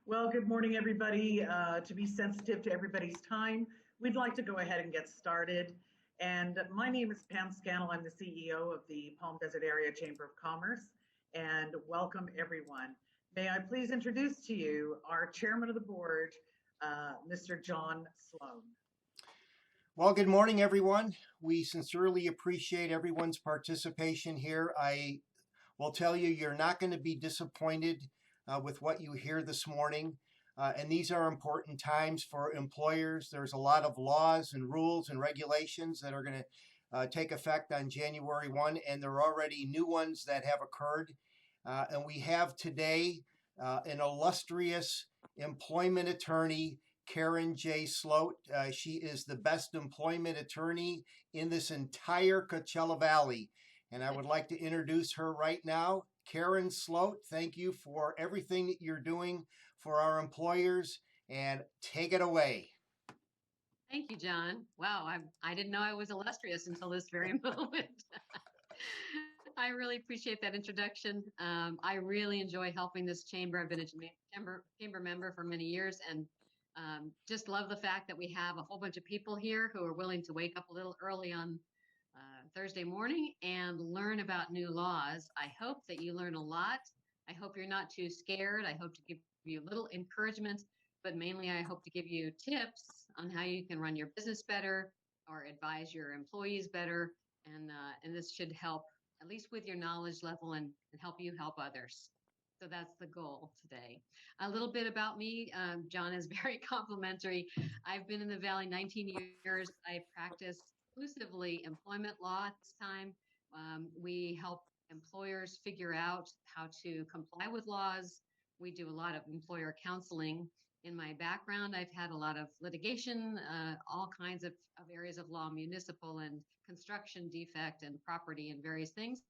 Well, good morning, everybody. To be sensitive to everybody's time, we'd like to go ahead and get started. And my name is Pam Scannell. I'm the CEO of the Palm Desert Area Chamber of Commerce. And welcome, everyone. May I please introduce to you our chairman of the board, Mr. John Sloan. Well, good morning, everyone. We sincerely appreciate everyone's participation here. I will tell you, you're not going to be disappointed with what you hear this morning. And these are important times for employers. There's a lot of laws and rules and regulations that are going to take effect on January 1, and there are already new ones that have occurred. And we have today an illustrious employment attorney, Karen J. Sloat. She is the best employment attorney in this entire Coachella Valley. And I would like to introduce her right now. Karen Sloat, thank you for everything that you're doing for our employers, and take it away. Thank you, John. Wow, I didn't know I was illustrious until this very moment. I really appreciate that introduction. I really enjoy helping this chamber. I've been a chamber member for many years, and just love the fact that we have a whole bunch of people here who are willing to wake up a little early on Thursday morning and learn about new laws. I hope that you learn a lot. I hope you're not too scared. I hope to give you a little encouragement, but mainly I hope to give you tips on how you can run your business better or advise your employees better. And this should help, at least with your knowledge level, and help you help others. So that's the goal today. A little bit about me. John is very complimentary. I've been in the Valley 19 years. I practice exclusively employment law at this time. We help employers figure out how to comply with laws. We do a lot of employer counseling. In my background, I've had a lot of litigation, all kinds of areas of law, municipal and construction, defect and property, and various things.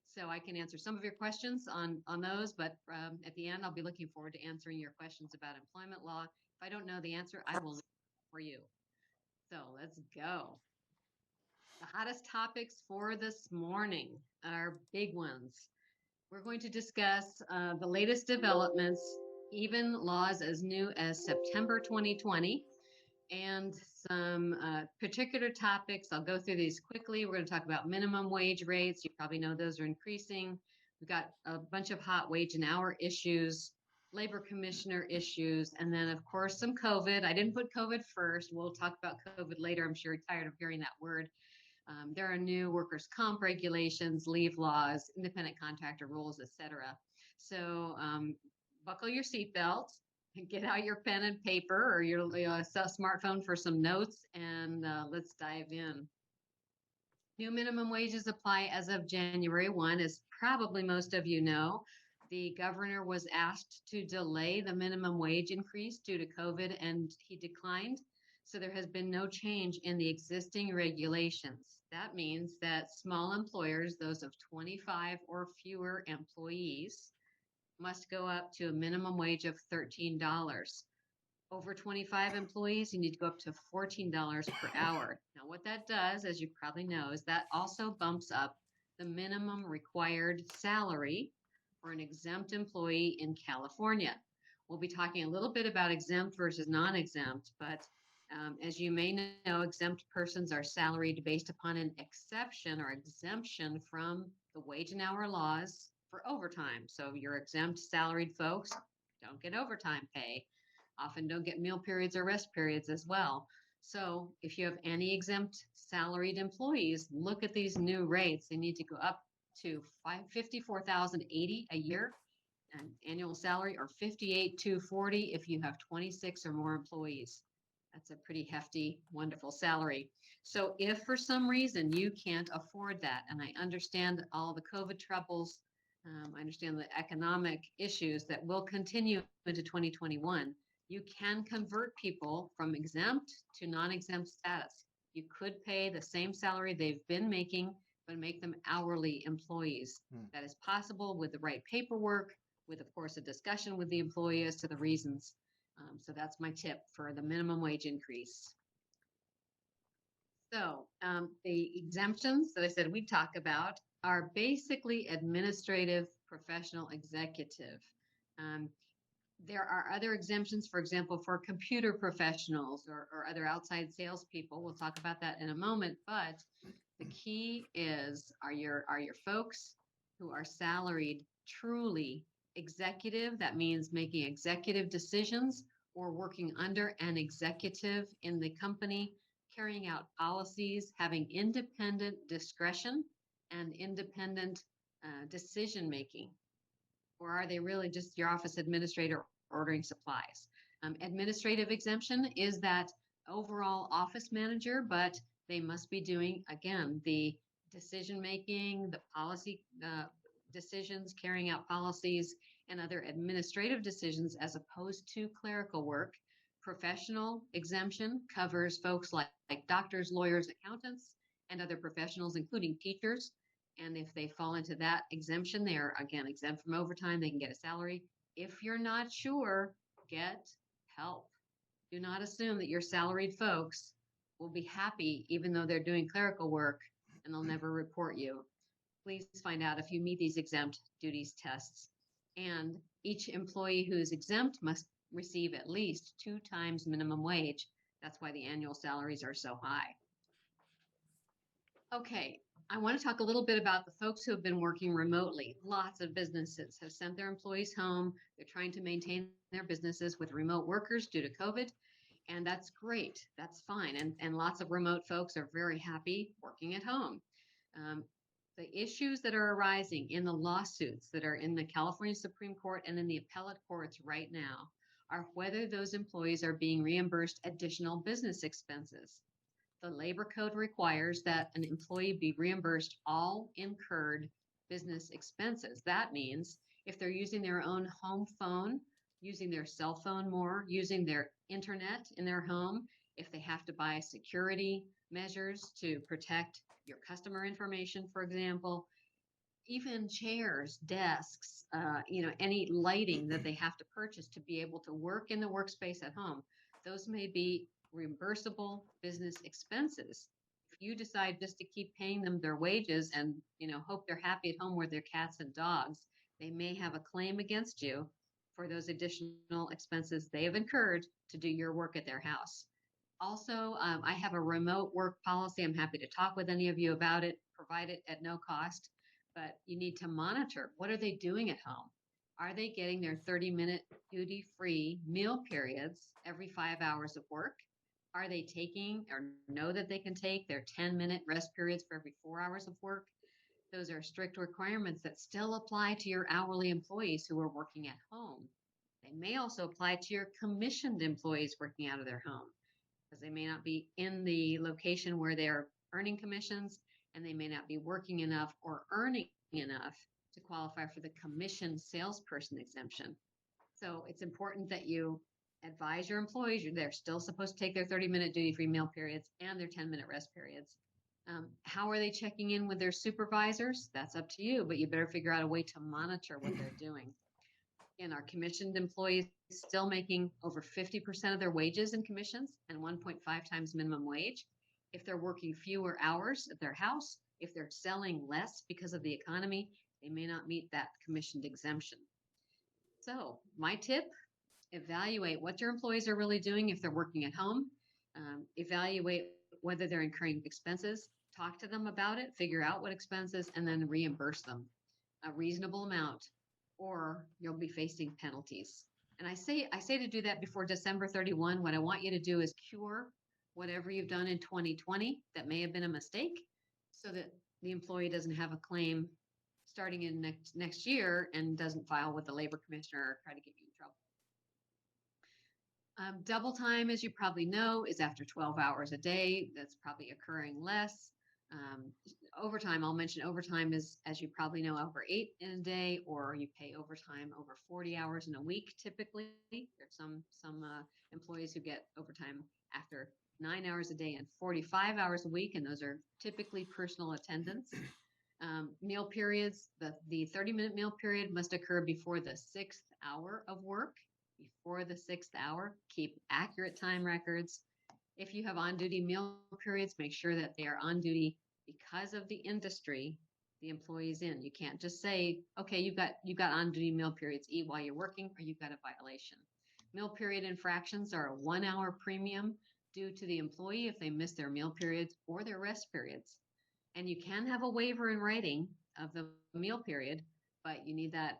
So I can answer some of your questions on those, but at the end, I'll be looking forward to answering your questions about employment law. If I don't know the answer, I will for you. So let's go. The hottest topics for this morning are big ones. We're going to discuss the latest developments, even laws as new as September 2020, and some particular topics. I'll go through these quickly. We're going to talk about minimum wage rates. You probably know those are increasing. We've got a bunch of hot wage and hour issues, labor commissioner issues, and then, of course, some COVID. I didn't put COVID first. We'll talk about COVID later. I'm sure you're tired of hearing that word. There are new workers' comp regulations, leave laws, independent contractor rules, etc. So buckle your seatbelt, get out your pen and paper or your smartphone for some notes, and let's dive in. New minimum wages apply as of January 1, as probably most of you know. The governor was asked to delay the minimum wage increase due to COVID, and he declined. So there has been no change in the existing regulations. That means that small employers, those of 25 or fewer employees, must go up to a minimum wage of $13. Over 25 employees, you need to go up to $14 per hour. Now, what that does, as you probably know, is that also bumps up the minimum required salary for an exempt employee in California. We'll be talking a little bit about exempt versus non-exempt, but as you may know, exempt persons are salaried based upon an exception or exemption from the wage and hour laws for overtime. So your exempt salaried folks don't get overtime pay, often don't get meal periods or rest periods as well. So if you have any exempt salaried employees, look at these new rates. They need to go up to $54,080 a year, an annual salary, or $58,240 if you have 26 or more employees. That's a pretty hefty, wonderful salary. So if for some reason you can't afford that, and I understand all the COVID troubles, I understand the economic issues that will continue into 2021, you can convert people from exempt to non-exempt status. You could pay the same salary they've been making, but make them hourly employees. That is possible with the right paperwork, with, of course, a discussion with the employee as to the reasons. So that's my tip for the minimum wage increase. So the exemptions that I said we'd talk about are basically administrative, professional, executive. There are other exemptions, for example, for computer professionals or other outside salespeople. We'll talk about that in a moment. But the key is, are your folks who are salaried truly executive? That means making executive decisions or working under an executive in the company, carrying out policies, having independent discretion and independent decision making? Or are they really just your office administrator ordering supplies? Administrative exemption is that overall office manager, but they must be doing, again, the decision making, the policy decisions, carrying out policies, and other administrative decisions as opposed to clerical work. Professional exemption covers folks like doctors, lawyers, accountants, and other professionals, including teachers. And if they fall into that exemption, they are, again, exempt from overtime. They can get a salary. If you're not sure, get help. Do not assume that your salaried folks will be happy even though they're doing clerical work and they'll never report you. Please find out if you meet these exempt duties tests. And each employee who is exempt must receive at least 2 times minimum wage. That's why the annual salaries are so high. Okay, I want to talk a little bit about the folks who have been working remotely. Lots of businesses have sent their employees home. They're trying to maintain their businesses with remote workers due to COVID. And that's great. That's fine. And lots of remote folks are very happy working at home. The issues that are arising in the lawsuits that are in the California Supreme Court and in the appellate courts right now are whether those employees are being reimbursed additional business expenses. The Labor Code requires that an employee be reimbursed all incurred business expenses. That means if they're using their own home phone, using their cell phone more, using their internet in their home, if they have to buy security measures to protect your customer information, for example, even chairs, desks, any lighting that they have to purchase to be able to work in the workspace at home, those may be reimbursable business expenses. If you decide just to keep paying them their wages and, hope they're happy at home with their cats and dogs, they may have a claim against you for those additional expenses they have incurred to do your work at their house. Also, I have a remote work policy. I'm happy to talk with any of you about it, provide it at no cost, but you need to monitor. What are they doing at home? Are they getting their 30-minute duty-free meal periods every 5 hours of work? Are they taking or know that they can take their 10-minute rest periods for every 4 hours of work? Those are strict requirements that still apply to your hourly employees who are working at home. They may also apply to your commissioned employees working out of their home, because they may not be in the location where they're earning commissions, and they may not be working enough or earning enough to qualify for the commissioned salesperson exemption. So it's important that you advise your employees they're still supposed to take their 30-minute duty-free meal periods and their 10-minute rest periods. How are they checking in with their supervisors? That's up to you, but you better figure out a way to monitor what they're doing. And our commissioned employees still making over 50% of their wages in commissions and 1.5 times minimum wage. If they're working fewer hours at their house, if they're selling less because of the economy, they may not meet that commissioned exemption. So my tip, evaluate what your employees are really doing if they're working at home. Evaluate whether they're incurring expenses. Talk to them about it, figure out what expenses, and then reimburse them a reasonable amount, or you'll be facing penalties. And I say to do that before December 31. What I want you to do is cure whatever you've done in 2020 that may have been a mistake, so that the employee doesn't have a claim starting in next year and doesn't file with the labor commissioner or try to get you in trouble. Double time, as you probably know, is after 12 hours a day. That's probably occurring less. Overtime, I'll mention overtime is, as you probably know, over 8 in a day, or you pay overtime over 40 hours in a week typically. There's some employees who get overtime after 9 hours a day and 45 hours a week, and those are typically personal attendance. Meal periods, the 30-minute meal period must occur before the 6th hour of work. Before the 6th hour, keep accurate time records. If you have on-duty meal periods, make sure that they are on duty because of the industry the employees in. You can't just say, okay, you've got on-duty meal periods, eat while you're working, or you've got a violation. Meal period infractions are a 1 hour premium due to the employee if they miss their meal periods or their rest periods. And you can have a waiver in writing of the meal period, but you need that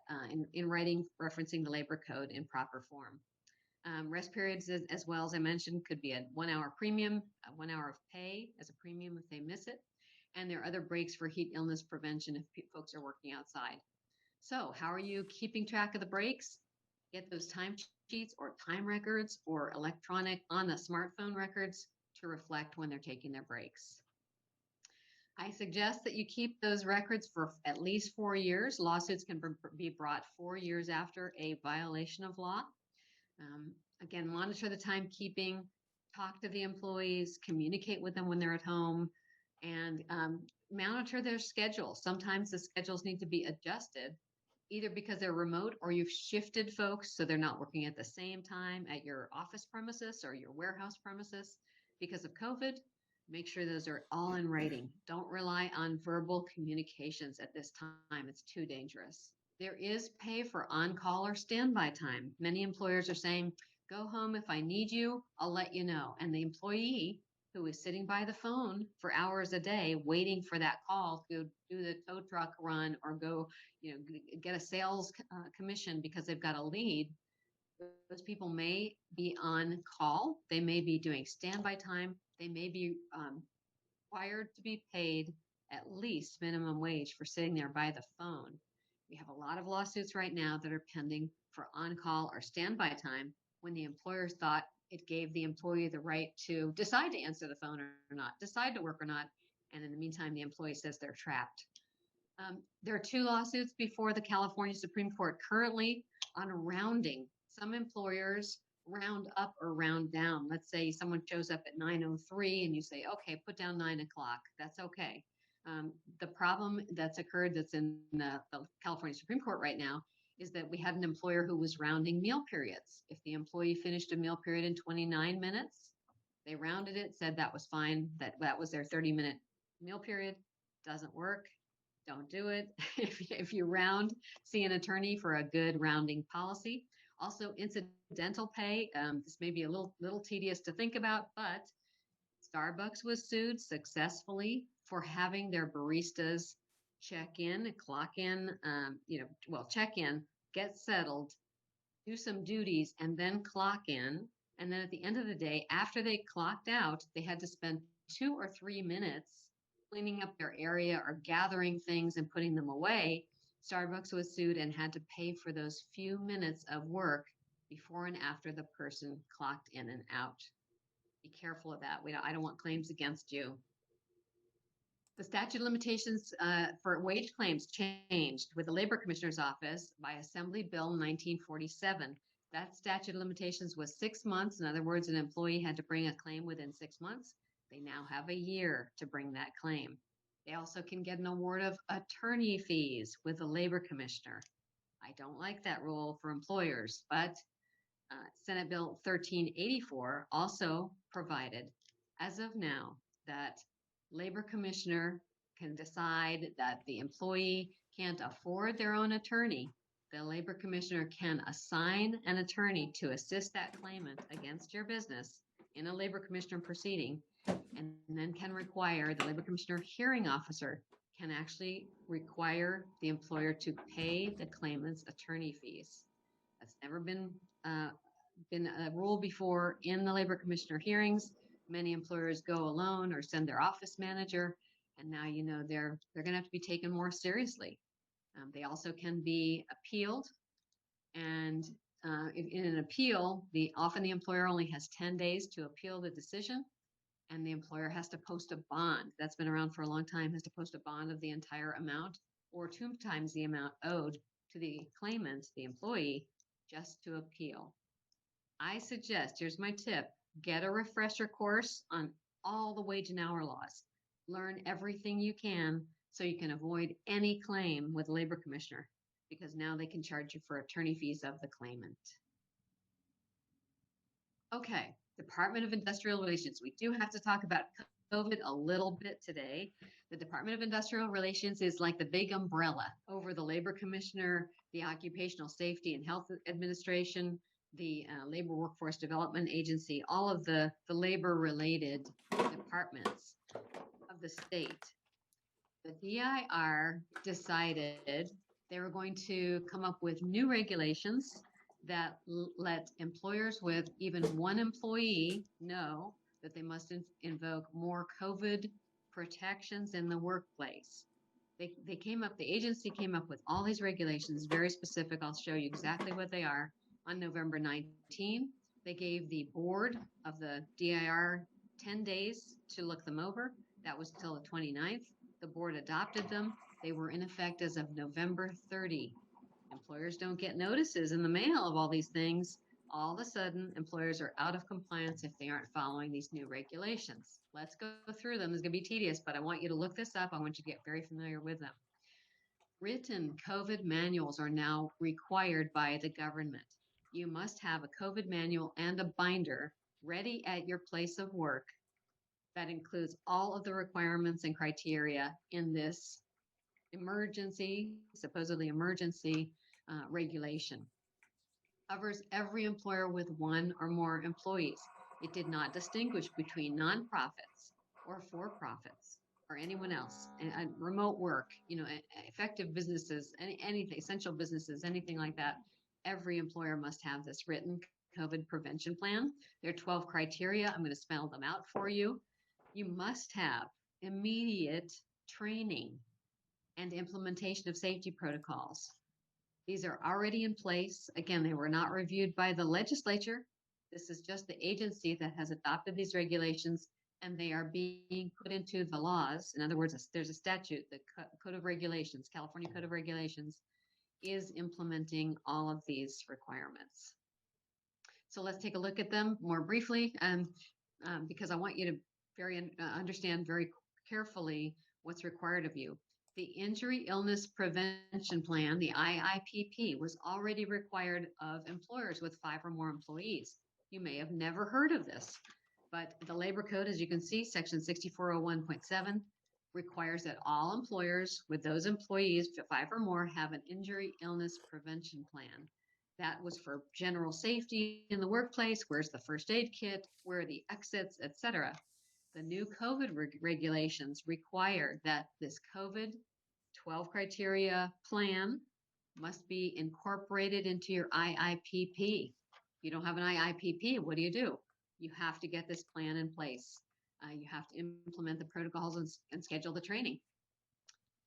in writing referencing the labor code in proper form. Rest periods, as well as I mentioned, could be a 1 hour premium, a 1 hour of pay as a premium if they miss it. And there are other breaks for heat illness prevention if folks are working outside. So how are you keeping track of the breaks? Get those time sheets or time records or electronic on the smartphone records to reflect when they're taking their breaks. I suggest that you keep those records for at least 4 years. Lawsuits can be brought 4 years after a violation of law. Again, monitor the timekeeping, talk to the employees, communicate with them when they're at home, and monitor their schedules. Sometimes the schedules need to be adjusted, either because they're remote or you've shifted folks so they're not working at the same time at your office premises or your warehouse premises because of COVID. Make sure those are all in writing. Don't rely on verbal communications at this time. It's too dangerous. There is pay for on-call or standby time. Many employers are saying, go home if I need you, I'll let you know. And the employee who is sitting by the phone for hours a day waiting for that call to do the tow truck run or go, get a sales commission because they've got a lead, those people may be on call. They may be doing standby time. They may be required to be paid at least minimum wage for sitting there by the phone. We have a lot of lawsuits right now that are pending for on-call or standby time when the employers thought it gave the employee the right to decide to answer the phone or not, decide to work or not, and in the meantime, the employee says they're trapped. There are 2 lawsuits before the California Supreme Court currently on rounding. Some employers round up or round down. Let's say someone shows up at 9:03 and you say, okay, put down 9 o'clock. That's okay. The problem that's occurred that's in the California Supreme Court right now is that we had an employer who was rounding meal periods. If the employee finished a meal period in 29 minutes, they rounded it, said that was fine, that was their 30-minute meal period. Doesn't work. Don't do it. If you round, see an attorney for a good rounding policy. Also, incidental pay. This may be a little tedious to think about, but Starbucks was sued successfully for having their baristas check in, clock in, check in, get settled, do some duties, and then clock in. And then at the end of the day, after they clocked out, they had to spend 2 or 3 minutes cleaning up their area or gathering things and putting them away. Starbucks was sued and had to pay for those few minutes of work before and after the person clocked in and out. Be careful of that. I don't want claims against you. The statute of limitations for wage claims changed with the Labor Commissioner's Office by Assembly Bill 1947. That statute of limitations was 6 months. In other words, an employee had to bring a claim within 6 months. They now have a year to bring that claim. They also can get an award of attorney fees with the Labor Commissioner. I don't like that rule for employers, but Senate Bill 1384 also provided, as of now, that Labor Commissioner can decide that the employee can't afford their own attorney. The Labor Commissioner can assign an attorney to assist that claimant against your business in a Labor Commissioner proceeding, and then can require the Labor Commissioner hearing officer can actually require the employer to pay the claimant's attorney fees. That's never been a rule before in the Labor Commissioner hearings. Many employers go alone or send their office manager, and now they're going to have to be taken more seriously. They also can be appealed, and in an appeal, often the employer only has 10 days to appeal the decision, and the employer has to post a bond. That's been around for a long time, has to post a bond of the entire amount or 2 times the amount owed to the claimant, the employee, just to appeal. I suggest, here's my tip, get a refresher course on all the wage and hour laws. Learn everything you can so you can avoid any claim with Labor Commissioner, because now they can charge you for attorney fees of the claimant. Okay, Department of Industrial Relations. We do have to talk about COVID a little bit today. The Department of Industrial Relations is like the big umbrella over the Labor Commissioner, the Occupational Safety and Health Administration, the Labor Workforce Development Agency, all of the labor-related departments of the state. The DIR decided they were going to come up with new regulations that let employers with even one employee know that they must invoke more COVID protections in the workplace. The agency came up with all these regulations, very specific. I'll show you exactly what they are. On November 19, they gave the board of the DIR 10 days to look them over. That was till the 29th. The board adopted them. They were in effect as of November 30. Employers don't get notices in the mail of all these things. All of a sudden, employers are out of compliance if they aren't following these new regulations. Let's go through them. It's going to be tedious, but I want you to look this up. I want you to get very familiar with them. Written COVID manuals are now required by the government. You must have a COVID manual and a binder ready at your place of work that includes all of the requirements and criteria in this supposedly emergency regulation. Covers every employer with one or more employees. It did not distinguish between nonprofits or for-profits or anyone else. And remote work, effective businesses, anything, essential businesses, anything like that. Every employer must have this written COVID prevention plan. There are 12 criteria. I'm going to spell them out for you. You must have immediate training and implementation of safety protocols. These are already in place. Again, they were not reviewed by the legislature. This is just the agency that has adopted these regulations, and they are being put into the laws. In other words, there's a statute, the Code of Regulations, California Code of Regulations, is implementing all of these requirements. So let's take a look at them more briefly, because I want you to understand very carefully what's required of you. The Injury Illness Prevention Plan, the IIPP, was already required of employers with 5 or more employees. You may have never heard of this, but the Labor Code, as you can see, Section 6401.7, requires that all employers with those employees, 5 or more, have an Injury Illness Prevention Plan. That was for general safety in the workplace. Where's the first aid kit? Where are the exits, etc. The new COVID regulations require that this COVID 12 criteria plan must be incorporated into your IIPP. If you don't have an IIPP, what do? You have to get this plan in place. You have to implement the protocols and schedule the training.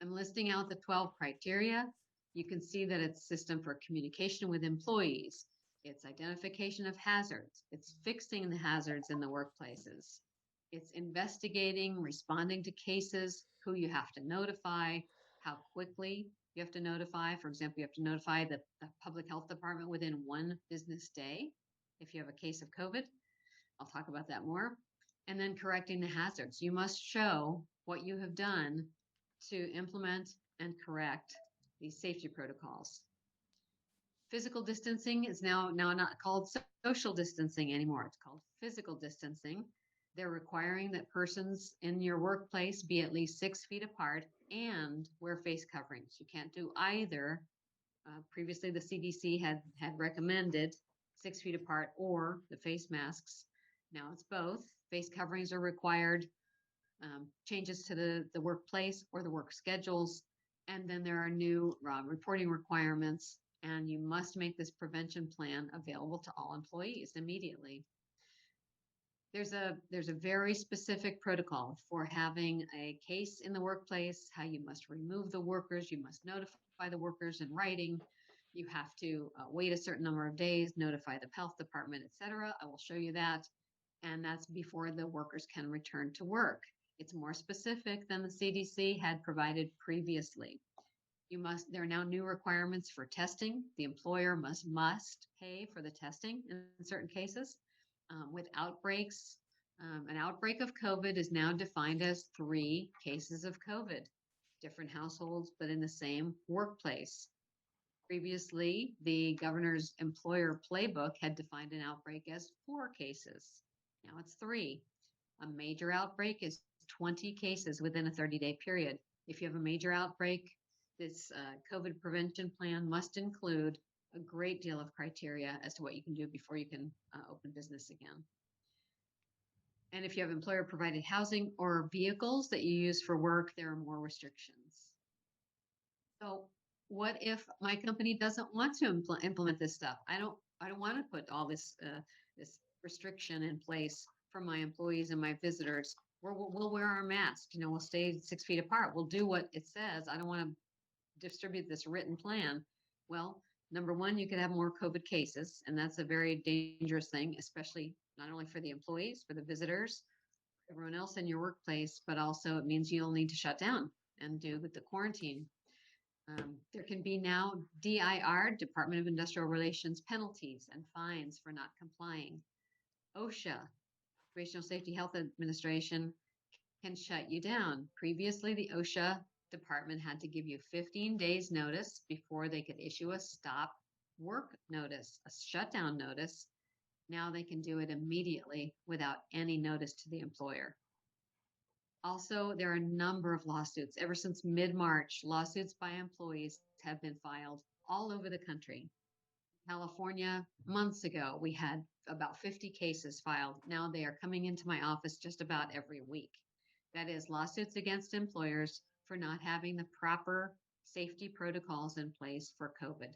I'm listing out the 12 criteria. You can see that it's system for communication with employees. It's identification of hazards. It's fixing the hazards in the workplaces. It's investigating, responding to cases, who you have to notify, how quickly you have to notify. For example, you have to notify the public health department within 1 business day if you have a case of COVID. I'll talk about that more. And then correcting the hazards. You must show what you have done to implement and correct these safety protocols. Physical distancing is now not called social distancing anymore. It's called physical distancing. They're requiring that persons in your workplace be at least 6 feet apart and wear face coverings. You can't do either. Previously, the CDC had recommended 6 feet apart or the face masks. Now it's both. Face coverings are required. Changes to the workplace or the work schedules. And then there are new reporting requirements, and you must make this prevention plan available to all employees immediately. There's a very specific protocol for having a case in the workplace, how you must remove the workers, you must notify the workers in writing, you have to wait a certain number of days, notify the health department, etc. I will show you that, and that's before the workers can return to work. It's more specific than the CDC had provided previously. There are now new requirements for testing. The employer must pay for the testing in certain cases. With outbreaks, an outbreak of COVID is now defined as 3 cases of COVID, different households, but in the same workplace. Previously, the governor's employer playbook had defined an outbreak as 4 cases. Now it's 3. A major outbreak is least 20 cases within a 30-day period. If you have a major outbreak, this COVID prevention plan must include a great deal of criteria as to what you can do before you can open business again. And if you have employer-provided housing or vehicles that you use for work, there are more restrictions. So what if my company doesn't want to implement this stuff? I don't want to put all this this restriction in place for my employees and my visitors. We'll wear our mask. You know, we'll stay 6 feet apart. We'll do what it says. I don't want to distribute this written plan. Well, number one, you could have more COVID cases, and that's a very dangerous thing, especially not only for the employees, for the visitors, everyone else in your workplace, but also it means you'll need to shut down and do with the quarantine. There can be now DIR, Department of Industrial Relations, penalties and fines for not complying. OSHA, Occupational Safety Health Administration, can shut you down. Previously, the OSHA department had to give you 15 days notice before they could issue a stop work notice, a shutdown notice. Now they can do it immediately without any notice to the employer. Also, there are a number of lawsuits. Ever since mid-March, lawsuits by employees have been filed all over the country. California, months ago, we had about 50 cases filed. Now they are coming into my office just about every week. That is lawsuits against employers for not having the proper safety protocols in place for COVID.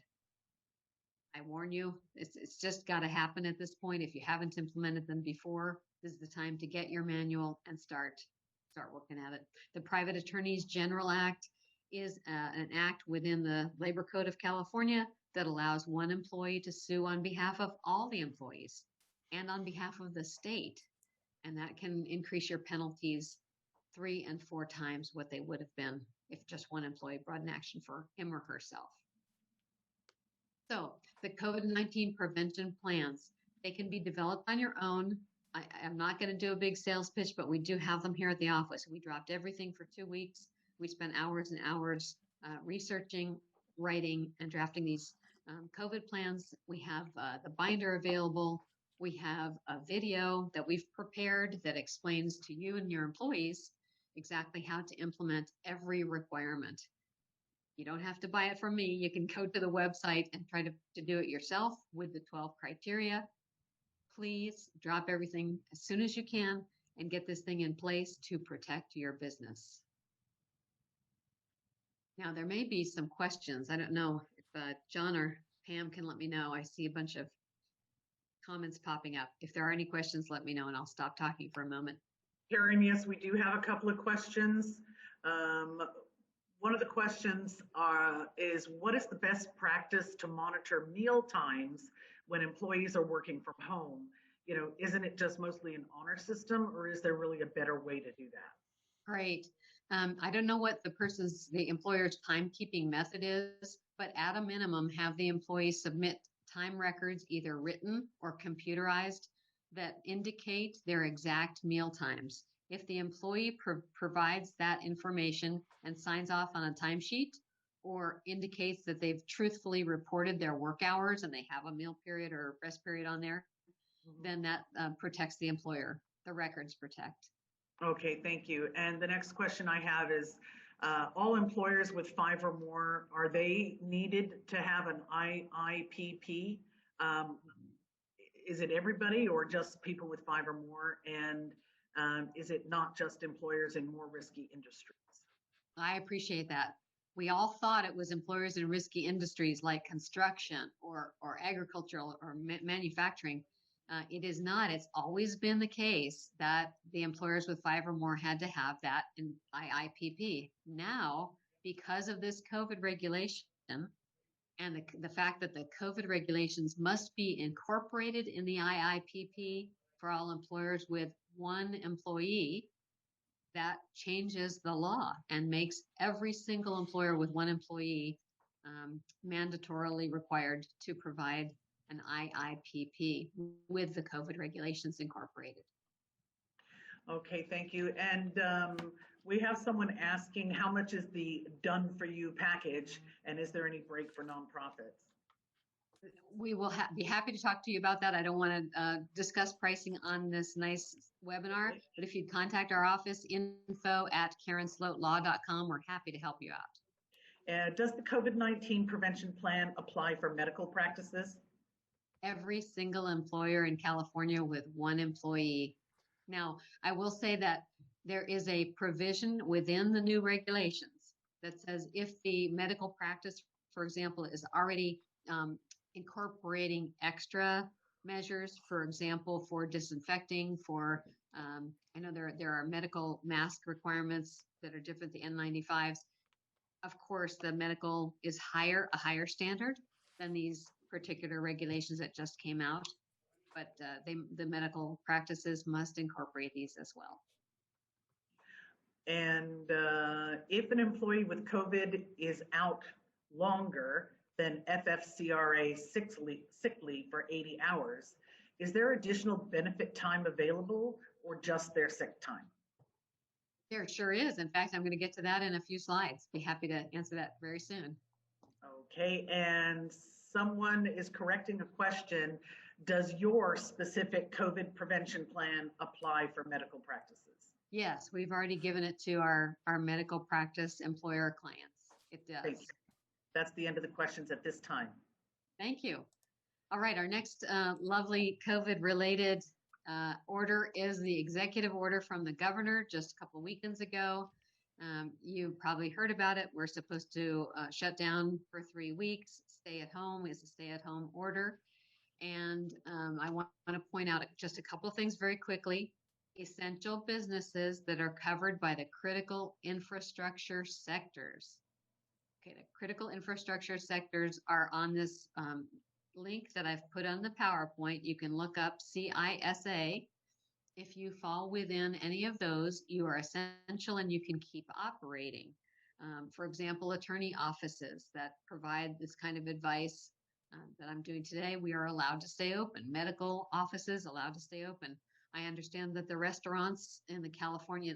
I warn you, it's just got to happen at this point. If you haven't implemented them before, this is the time to get your manual and start working at it. The Private Attorneys General Act is an act within the Labor Code of California that allows one employee to sue on behalf of all the employees and on behalf of the state. And that can increase your penalties 3 and 4 times what they would have been if just one employee brought an action for him or herself. So the COVID-19 prevention plans, they can be developed on your own. I'm not going to do a big sales pitch, but we do have them here at the office. We dropped everything for 2 weeks. We spent hours and hours researching, writing, and drafting these COVID plans. We have the binder available. We have a video that we've prepared that explains to you and your employees exactly how to implement every requirement. You don't have to buy it from me. You can go to the website and try to do it yourself with the 12 criteria. Please drop everything as soon as you can and get this thing in place to protect your business. Now, there may be some questions. I don't know if John or Pam can let me know. I see a bunch of comments popping up. If there are any questions, let me know and I'll stop talking for a moment. Karen, yes, we do have a couple of questions. One of the questions is, what is the best practice to monitor meal times when employees are working from home? You know, isn't it just mostly an honor system, or is there really a better way to do that? Great. I don't know what the employer's timekeeping method is, but at a minimum, have the employee submit time records, either written or computerized, that indicate their exact meal times. If the employee provides that information and signs off on a timesheet or indicates that they've truthfully reported their work hours and they have a meal period or rest period on there, then that protects the employer. The records protect. Okay, thank you. And the next question I have is, all employers with 5 or more, are they needed to have an IIPP? Is it everybody or just people with 5 or more? And is it not just employers in more risky industries? I appreciate that. We all thought it was employers in risky industries like construction or agricultural or manufacturing. It is not. It's always been the case that the employers with 5 or more had to have that in IIPP. Now, because of this COVID regulation and the fact that the COVID regulations must be incorporated in the IIPP for all employers with 1 employee, that changes the law and makes every single employer with 1 employee mandatorily required to provide an IIPP with the COVID regulations incorporated. Okay, thank you. And we have someone asking, how much is the done for you package, and is there any break for nonprofits? We will be happy to talk to you about that. I don't want to discuss pricing on this nice webinar, but if you'd contact our office, info@karensloatlaw.com, we're happy to help you out. Does the COVID-19 prevention plan apply for medical practices? Every single employer in California with one employee. Now, I will say that there is a provision within the new regulations that says if the medical practice, for example, is already incorporating extra measures, for example, for disinfecting, for I know there are medical mask requirements that are different, the N95s. Of course, the medical is a higher standard than these particular regulations that just came out, but the medical practices must incorporate these as well. And if an employee with COVID is out longer than FFCRA sick leave for 80 hours, is there additional benefit time available or just their sick time? There sure is. In fact, I'm going to get to that in a few slides. Be happy to answer that very soon. Okay, and someone is correcting a question. Does your specific COVID prevention plan apply for medical practices? Yes, we've already given it to our medical practice employer clients. It does. Thank you. That's the end of the questions at this time. Thank you. All right, our next lovely COVID-related order is the executive order from the governor just a couple of weekends ago. You probably heard about it. We're supposed to shut down for 3 weeks. Stay at home is a stay-at-home order. And I want to point out just a couple of things very quickly. Essential businesses that are covered by the critical infrastructure sectors. Okay, the critical infrastructure sectors are on this link that I've put on the PowerPoint. You can look up CISA. If you fall within any of those, you are essential and you can keep operating. For example, attorney offices that provide this kind of advice that I'm doing today, we are allowed to stay open. Medical offices allowed to stay open. I understand that the restaurants in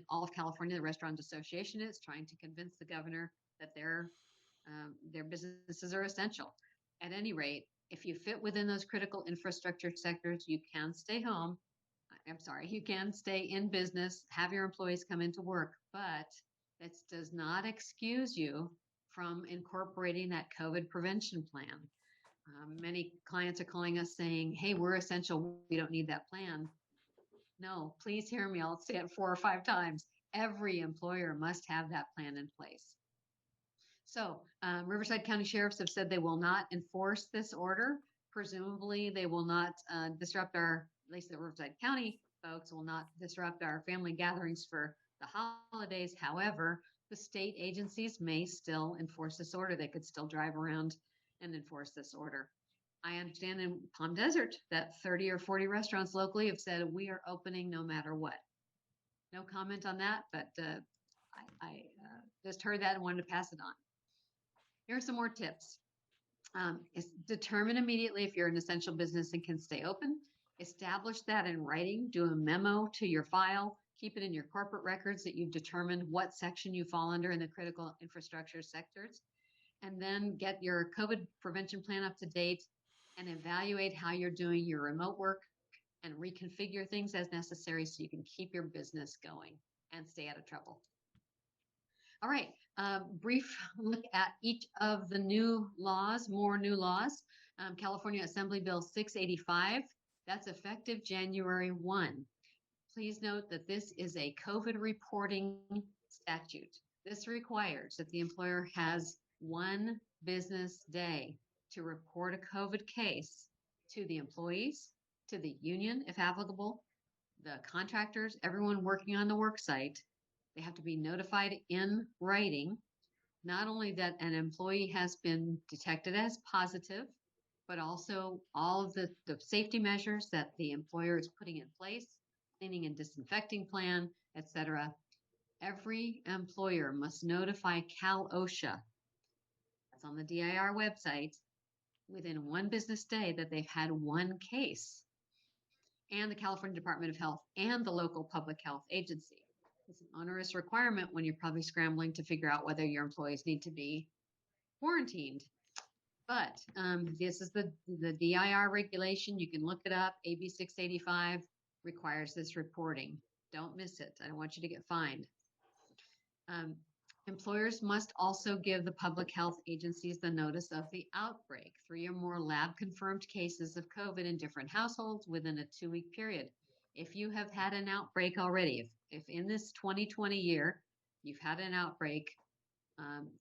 all of California, the Restaurant Association is trying to convince the governor that their businesses are essential. At any rate, if you fit within those critical infrastructure sectors, you can stay home. You can stay in business, have your employees come into work, but that does not excuse you from incorporating that COVID prevention plan. Many clients are calling us saying, hey, we're essential, we don't need that plan. No, please hear me, I'll say it 4 or 5 times. Every employer must have that plan in place. So Riverside County Sheriffs have said they will not enforce this order. Presumably they will not disrupt at least the Riverside County folks will not disrupt our family gatherings for the holidays. However, the state agencies may still enforce this order. They could still drive around and enforce this order. I understand in Palm Desert that 30 or 40 restaurants locally have said we are opening no matter what. No comment on that, but I just heard that and wanted to pass it on. Here are some more tips. Determine immediately if you're an essential business and can stay open. Establish that in writing. Do a memo to your file. Keep it in your corporate records that you've determined what section you fall under in the critical infrastructure sectors. And then get your COVID prevention plan up to date and evaluate how you're doing your remote work and reconfigure things as necessary so you can keep your business going and stay out of trouble. All right, brief look at each of the new laws, more new laws. California Assembly Bill 685, that's effective January 1. Please note that this is a COVID reporting statute. This requires that the employer has 1 business day to report a COVID case to the employees, to the union, if applicable, the contractors, everyone working on the work site. They have to be notified in writing, not only that an employee has been detected as positive, but also all of the safety measures that the employer is putting in place, cleaning and disinfecting plan, etc. Every employer must notify OSha, that's on the DIR website, within 1 business day that they've had 1 case, and the California Department of Health and the local public health agency. It's an onerous requirement when you're probably scrambling to figure out whether your employees need to be quarantined. But this is the DIR regulation. You can look it up. AB 685 requires this reporting. Don't miss it. I don't want you to get fined. Employers must also give the public health agencies the notice of the outbreak. 3 or more lab-confirmed cases of COVID in different households within a 2-week period. If you have had an outbreak already, if in this 2020 year you've had an outbreak,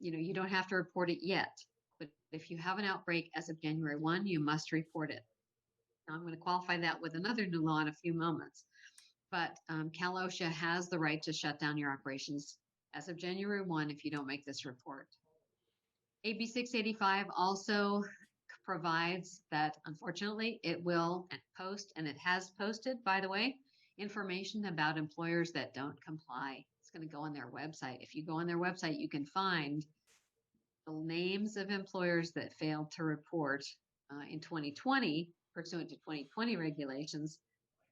you don't have to report it yet. But if you have an outbreak as of January 1, you must report it. Now, I'm going to qualify that with another new law in a few moments. But OSHA has the right to shut down your operations as of January 1 if you don't make this report. AB 685 also provides that, unfortunately, it will post, and it has posted, by the way, information about employers that don't comply. It's going to go on their website. If you go on their website, you can find the names of employers that failed to report in 2020, pursuant to 2020 regulations,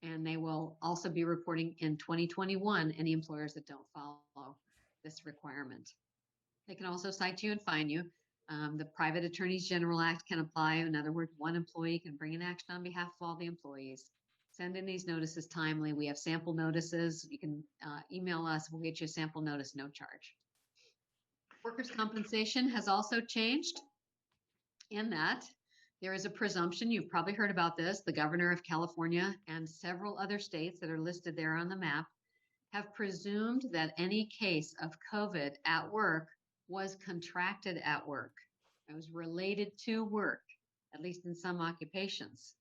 and they will also be reporting in 2021 any employers that don't follow this requirement. They can also cite you and fine you. The Private Attorneys General Act can apply. In other words, one employee can bring an action on behalf of all the employees. Send in these notices timely. We have sample notices. You can email us. We'll get you a sample notice, no charge. Workers' compensation has also changed in that there is a presumption. You've probably heard about this. The governor of California and several other states that are listed there on the map have presumed that any case of COVID at work was contracted at work. It was related to work, at least in some occupations.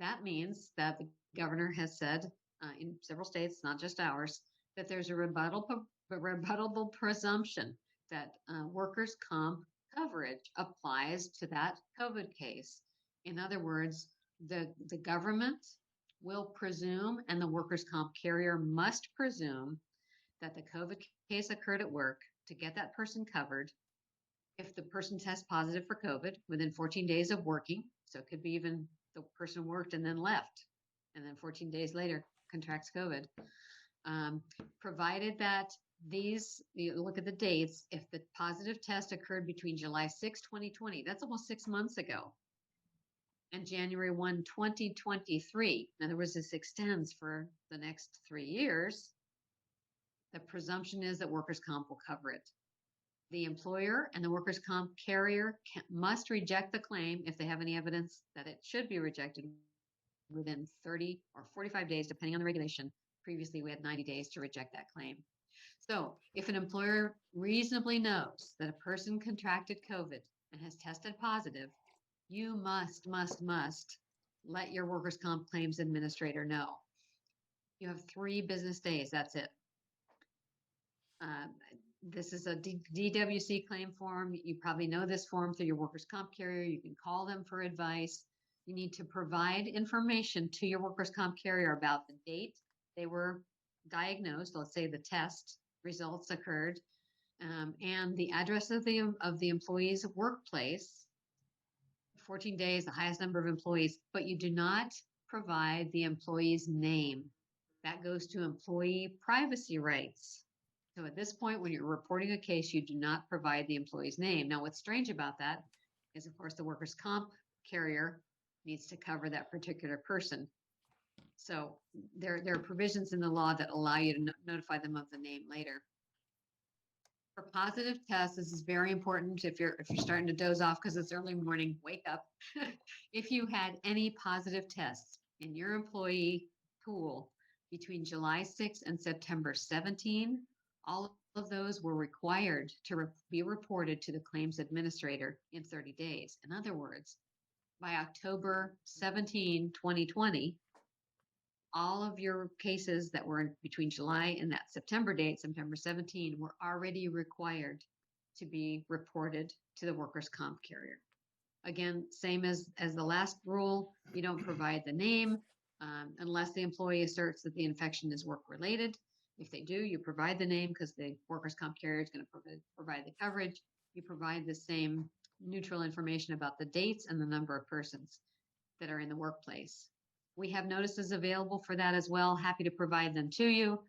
That means that the governor has said in several states, not just ours, that there's a rebuttable presumption that workers' comp coverage applies to that COVID case. In other words, the government will presume, and the workers' comp carrier must presume, that the COVID case occurred at work to get that person covered. If the person tests positive for COVID within 14 days of working, so it could be even the person worked and then left, and then 14 days later contracts COVID, provided that you look at the dates, if the positive test occurred between July 6, 2020, that's almost 6 months ago, and January 1, 2023, in other words, this extends for the next 3 years, the presumption is that workers' comp will cover it. The employer and the workers' comp carrier must reject the claim if they have any evidence that it should be rejected within 30 or 45 days, depending on the regulation. Previously, we had 90 days to reject that claim. So if an employer reasonably knows that a person contracted COVID and has tested positive, you must let your workers' comp claims administrator know. You have 3 business days, that's it. This is a DWC claim form. You probably know this form through your workers' comp carrier. You can call them for advice. You need to provide information to your workers' comp carrier about the date they were diagnosed. Let's say the test results occurred, and the address of the employee's workplace. 14 days, the highest number of employees, but you do not provide the employee's name. That goes to employee privacy rights. So at this point, when you're reporting a case, you do not provide the employee's name. Now, what's strange about that is, of course, the workers' comp carrier needs to cover that particular person. So there are provisions in the law that allow you to notify them of the name later. For positive tests, this is very important. If you're starting to doze off because it's early morning, wake up. If you had any positive tests in your employee pool between July 6 and September 17, all of those were required to be reported to the claims administrator in 30 days. In other words, by October 17, 2020, all of your cases that were between July and that September date, September 17, were already required to be reported to the workers' comp carrier. Again, same as the last rule, you don't provide the name unless the employee asserts that the infection is work-related. If they do, you provide the name because the workers' comp carrier is going to provide the coverage. You provide the same neutral information about the dates and the number of persons that are in the workplace. We have notices available for that as well. Happy to provide them to you,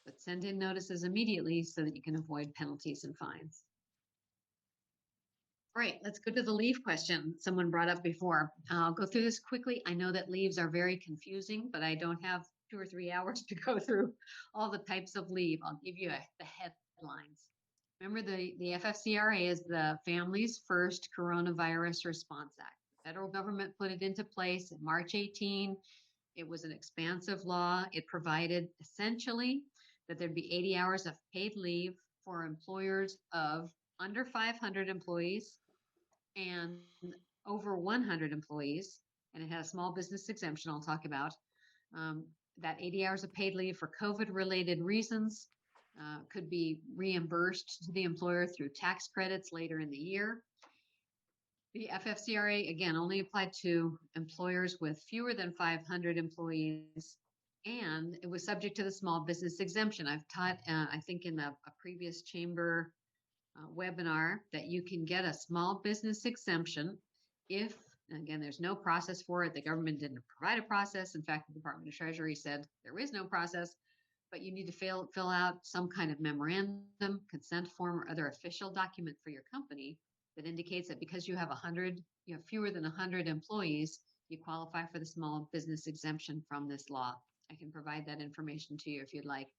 but send in notices immediately so that you can avoid penalties and fines. All right, let's go to the leave question someone brought up before. I'll go through this quickly. I know that leaves are very confusing, but I don't have 2 or 3 hours to go through all the types of leave. I'll give you the headlines. Remember, the FFCRA is the Families First Coronavirus Response Act. The federal government put it into place in March 18. It was an expansive law. It provided essentially that there'd be 80 hours of paid leave for employers of under 500 employees and over 100 employees, and it had a small business exemption I'll talk about. That 80 hours of paid leave for COVID-related reasons could be reimbursed to the employer through tax credits later in the year. The FFCRA, again, only applied to employers with fewer than 500 employees, and it was subject to the small business exemption. I've taught, I think in a previous chamber webinar, that you can get a small business exemption if, again, there's no process for it. The government didn't provide a process. In fact, the Department of Treasury said there is no process, but you need to fill out some kind of memorandum, consent form, or other official document for your company that indicates that because you have fewer than 100 employees, you qualify for the small business exemption from this law. I can provide that information to you if you'd like.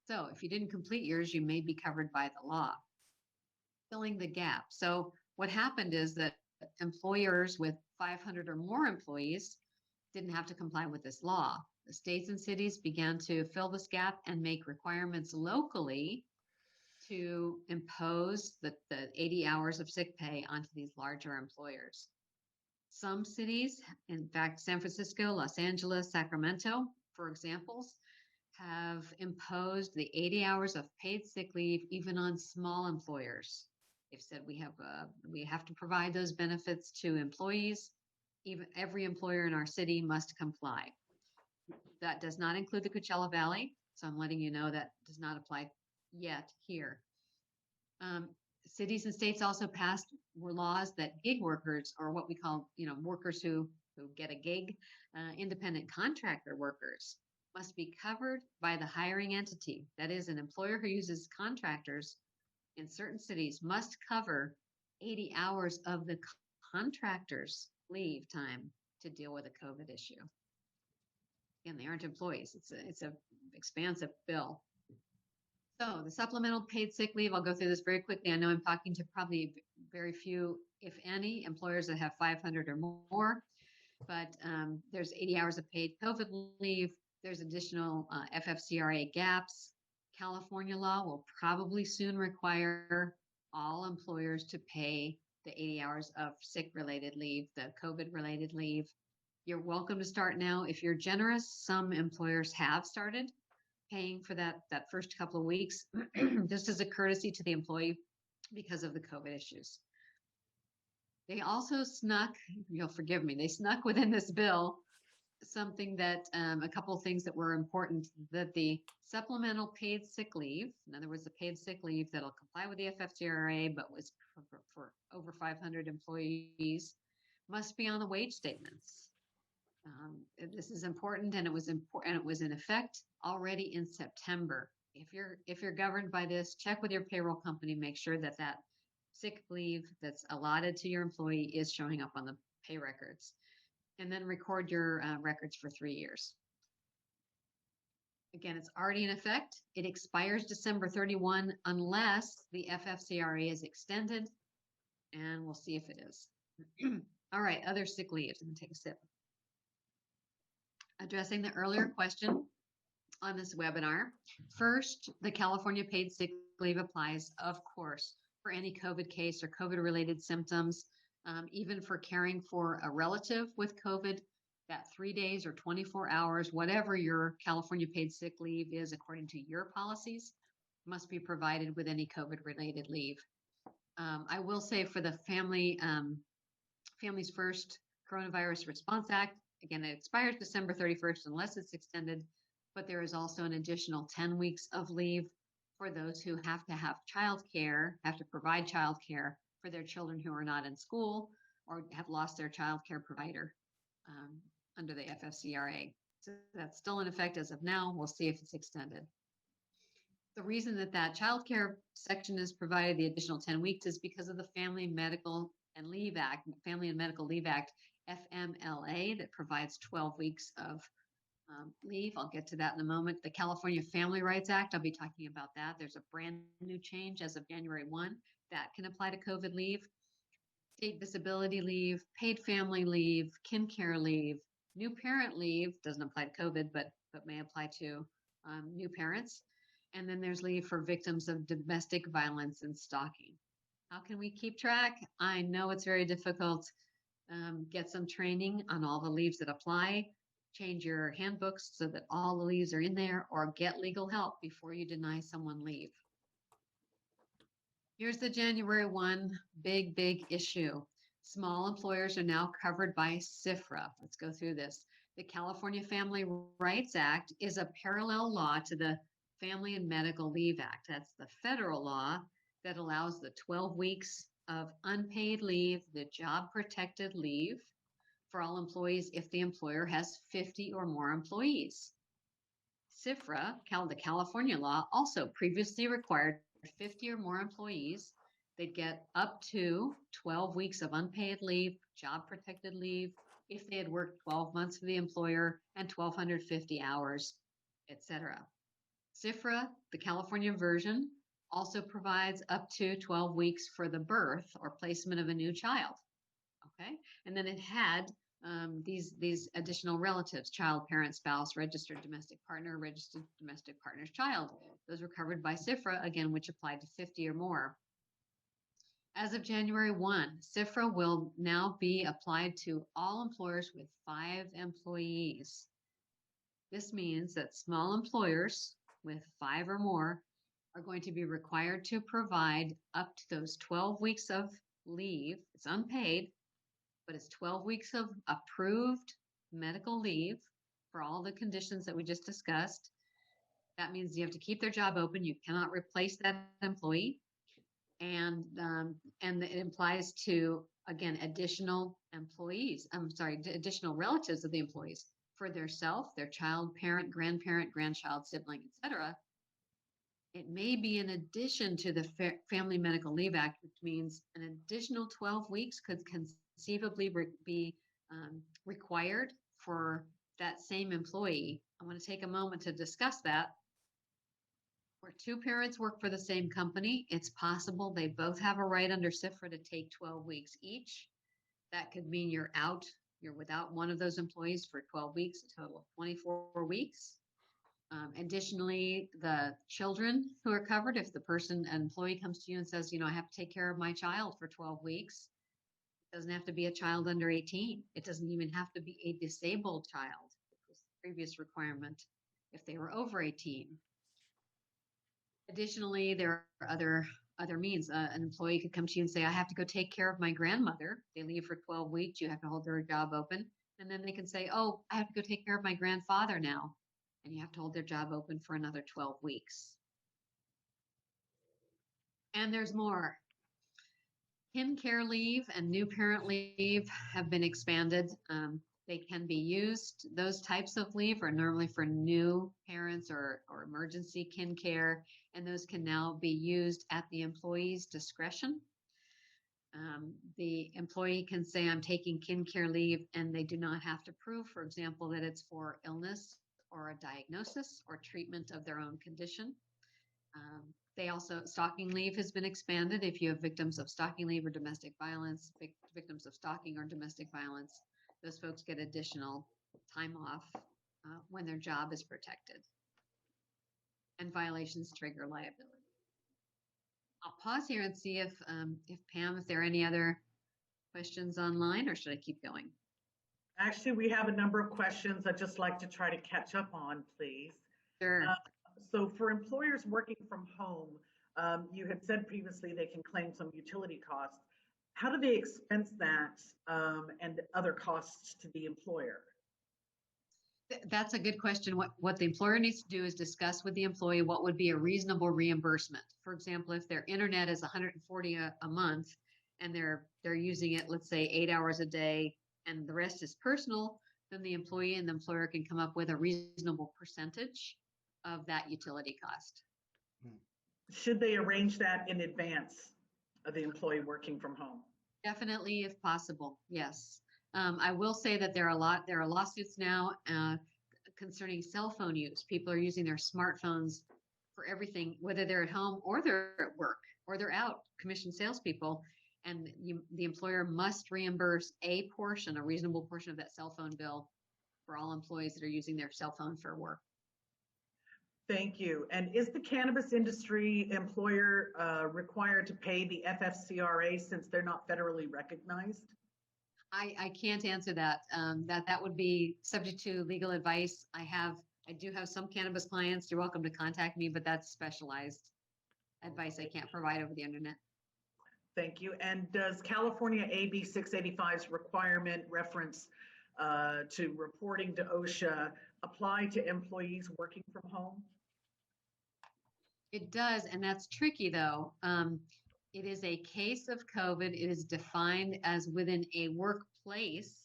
So if you didn't complete yours, you may be covered by the law. Filling the gap. So what happened is that employers with 500 or more employees didn't have to comply with this law. The states and cities began to fill this gap and make requirements locally to impose the 80 hours of sick pay onto these larger employers. Some cities, in fact, San Francisco, Los Angeles, Sacramento, for examples, have imposed the 80 hours of paid sick leave even on small employers. They've said we have to provide those benefits to employees. Even every employer in our city must comply. That does not include the Coachella Valley, so I'm letting you know that does not apply yet here. Cities and states also passed laws that gig workers, or what we call, workers who get a gig, independent contractor workers, must be covered by the hiring entity. That is, an employer who uses contractors in certain cities must cover 80 hours of the contractor's leave time to deal with a COVID issue. Again, they aren't employees. It's a expansive bill. So the supplemental paid sick leave, I'll go through this very quickly. I know I'm talking to probably very few, if any, employers that have 500 or more, but there's 80 hours of paid COVID leave. There's additional FFCRA gaps. California law will probably soon require all employers to pay the 80 hours of sick-related leave, the COVID-related leave. You're welcome to start now. If you're generous, some employers have started paying for that first couple of weeks, just as a courtesy to the employee because of the COVID issues. They also snuck, you'll forgive me, they snuck within this bill something that, a couple of things that were important, that the supplemental paid sick leave, in other words, the paid sick leave that'll comply with the FFCRA, but was for over 500 employees, must be on the wage statements. This is important, and it was in effect already in September. If you're governed by this, check with your payroll company, make sure that sick leave that's allotted to your employee is showing up on the pay records, and then record your records for 3 years. Again, it's already in effect. It expires December 31 unless the FFCRA is extended, and we'll see if it is. All right, other sick leaves. I'm gonna take a sip. Addressing the earlier question on this webinar. First, the California paid sick leave applies, of course, for any COVID case or COVID-related symptoms, even for caring for a relative with COVID. That 3 days or 24 hours, whatever your California paid sick leave is according to your policies, must be provided with any COVID-related leave. I will say for the Families First Coronavirus Response Act, again, it expires December 31st unless it's extended, but there is also an additional 10 weeks of leave for those who have to have childcare, have to provide childcare for their children who are not in school or have lost their childcare provider under the FFCRA. So that's still in effect as of now. We'll see if it's extended. The reason that child care section is provided the additional 10 weeks is because of the Family Medical and Leave Act, Family and Medical Leave Act, FMLA, that provides 12 weeks of leave. I'll get to that in a moment. The California Family Rights Act, I'll be talking about that. There's a brand new change as of January 1 that can apply to COVID leave. State disability leave, paid family leave, kin care leave, new parent leave, doesn't apply to COVID, but may apply to new parents. And then there's leave for victims of domestic violence and stalking. How can we keep track? I know it's very difficult. Get some training on all the leaves that apply. Change your handbooks so that all the leaves are in there, or get legal help before you deny someone leave. Here's the January 1 big issue. Small employers are now covered by CFRA. Let's go through this. The California Family Rights Act is a parallel law to the Family and Medical Leave Act. That's the federal law that allows the 12 weeks of unpaid leave, the job protected leave for all employees if the employer has 50 or more employees. CFRA, the California law, also previously required 50 or more employees. They'd get up to 12 weeks of unpaid leave, job protected leave, if they had worked 12 months for the employer and 1,250 hours, etc. CFRA, the California version, also provides up to 12 weeks for the birth or placement of a new child. Okay, and then it had these additional relatives: child, parent, spouse, registered domestic partner's child. Those were covered by CFRA, again, which applied to 50 or more. As of January 1, CFRA will now be applied to all employers with 5 employees. This means that small employers with 5 or more are going to be required to provide up to those 12 weeks of leave. It's unpaid, but it's 12 weeks of approved medical leave for all the conditions that we just discussed. That means you have to keep their job open. You cannot replace that employee. And it applies to, again, additional employees. Additional relatives of the employees for their self, their child, parent, grandparent, grandchild, sibling, etc. It may be in addition to the Family Medical Leave Act, which means an additional 12 weeks could conceivably be required for that same employee. I want to take a moment to discuss that. Where 2 parents work for the same company, it's possible they both have a right under CFRA to take 12 weeks each. That could mean you're without one of those employees for 12 weeks, a total of 24 weeks. Additionally, the children who are covered, if an employee comes to you and says, I have to take care of my child for 12 weeks, it doesn't have to be a child under 18. It doesn't even have to be a disabled child, which was the previous requirement if they were over 18. Additionally, there are other means. An employee could come to you and say, I have to go take care of my grandmother. They leave for 12 weeks. You have to hold their job open. And then they can say, oh, I have to go take care of my grandfather now. And you have to hold their job open for another 12 weeks. And there's more. Kin care leave and new parent leave have been expanded. They can be used. Those types of leave are normally for new parents or emergency kin care, and those can now be used at the employee's discretion. The employee can say, I'm taking kin care leave, and they do not have to prove, for example, that it's for illness or a diagnosis or treatment of their own condition. Stalking leave has been expanded. If you have victims of stalking leave or domestic violence, victims of stalking or domestic violence, those folks get additional time off when their job is protected. And violations trigger liability. I'll pause here and see if Pam, if there are any other questions online, or should I keep going? Actually, we have a number of questions I'd just like to try to catch up on, please. Sure. So for employers working from home, you had said previously they can claim some utility costs. How do they expense that and other costs to the employer? That's a good question. What the employer needs to do is discuss with the employee what would be a reasonable reimbursement. For example, if their internet is $140 a month and they're using it, let's say 8 hours a day, and the rest is personal, then the employee and the employer can come up with a reasonable percentage of that utility cost. Should they arrange that in advance of the employee working from home? Definitely, if possible, yes. I will say that there are lawsuits now concerning cell phone use. People are using their smartphones for everything, whether they're at home or they're at work or they're out, commissioned salespeople, and the employer must reimburse a reasonable portion of that cell phone bill for all employees that are using their cell phone for work. Thank you. And is the cannabis industry employer required to pay the FFCRA since they're not federally recognized? I can't answer that. That would be subject to legal advice. I do have some cannabis clients. You're welcome to contact me, but that's specialized advice I can't provide over the internet. Thank you. And does California AB 685's requirement reference to reporting to Osha apply to employees working from home? It does, and that's tricky though. It is a case of COVID. It is defined as within a workplace.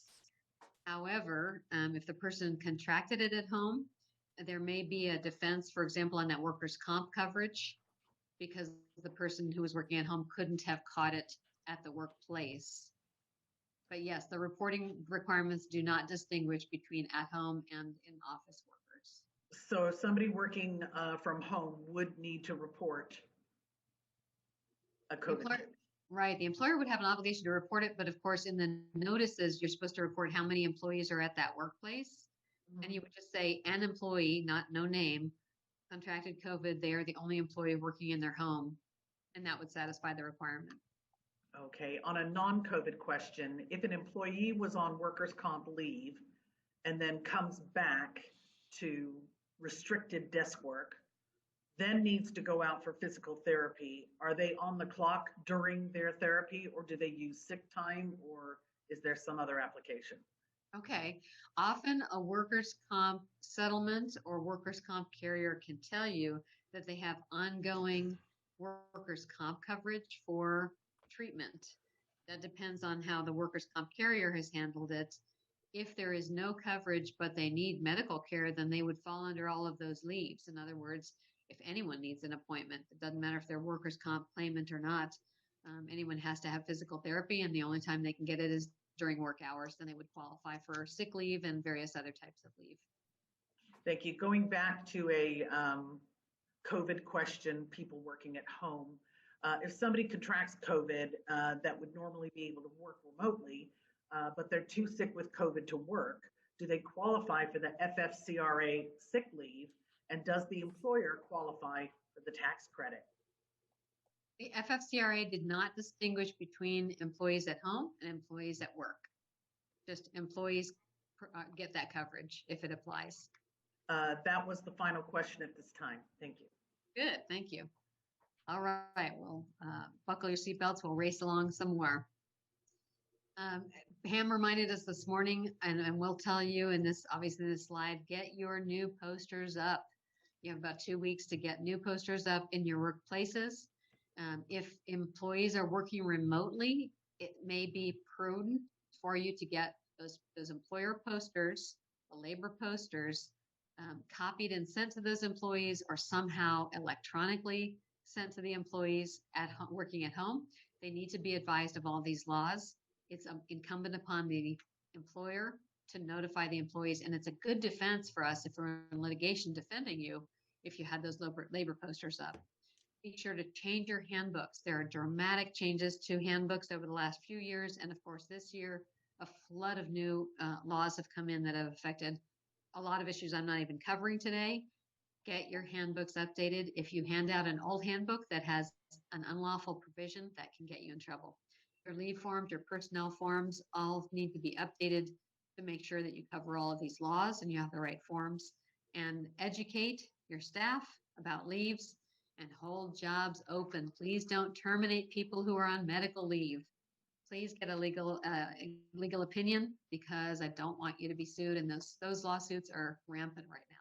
However, if the person contracted it at home, there may be a defense, for example, on that workers' comp coverage, because the person who was working at home couldn't have caught it at the workplace. But yes, the reporting requirements do not distinguish between at home and in-office workers. So if somebody working from home would need to report a COVID case. Right. The employer would have an obligation to report it, but of course, in the notices, you're supposed to report how many employees are at that workplace. Mhm. And you would just say an employee, no name, contracted COVID. They are the only employee working in their home, and that would satisfy the requirement. Okay. On a non-COVID question, if an employee was on workers' comp leave and then comes back to restricted desk work, then needs to go out for physical therapy, are they on the clock during their therapy, or do they use sick time, or is there some other application? Okay. Often a workers' comp settlement or workers' comp carrier can tell you that they have ongoing workers' comp coverage for treatment. That depends on how the workers' comp carrier has handled it. If there is no coverage, but they need medical care, then they would fall under all of those leaves. In other words, if anyone needs an appointment, it doesn't matter if they're workers' comp claimant or not. Anyone has to have physical therapy, and the only time they can get it is during work hours. Then they would qualify for sick leave and various other types of leave. Thank you. Going back to a COVID question, people working at home. If somebody contracts COVID that would normally be able to work remotely, but they're too sick with COVID to work, do they qualify for the FFCRA sick leave? And does the employer qualify for the tax credit? The FFCRA did not distinguish between employees at home and employees at work. Just employees get that coverage if it applies. That was the final question at this time. Thank you. Good, thank you. All right, well, buckle your seatbelts. We'll race along some more. Pam reminded us this morning, and we'll tell you in this, obviously this slide, get your new posters up. You have about 2 weeks to get new posters up in your workplaces. If employees are working remotely, it may be prudent for you to get those employer posters, the labor posters, copied and sent to those employees, or somehow electronically sent to the employees working at home. They need to be advised of all these laws. It's incumbent upon the employer to notify the employees, and it's a good defense for us if we're in litigation defending you if you had those labor posters up. Be sure to change your handbooks. There are dramatic changes to handbooks over the last few years, and of course this year a flood of new laws have come in that have affected a lot of issues I'm not even covering today. Get your handbooks updated. If you hand out an old handbook that has an unlawful provision, that can get you in trouble. Your leave forms, your personnel forms, all need to be updated to make sure that you cover all of these laws and you have the right forms. And educate your staff about leaves and hold jobs open. Please don't terminate people who are on medical leave. Please get a legal opinion, because I don't want you to be sued, and those lawsuits are rampant right now.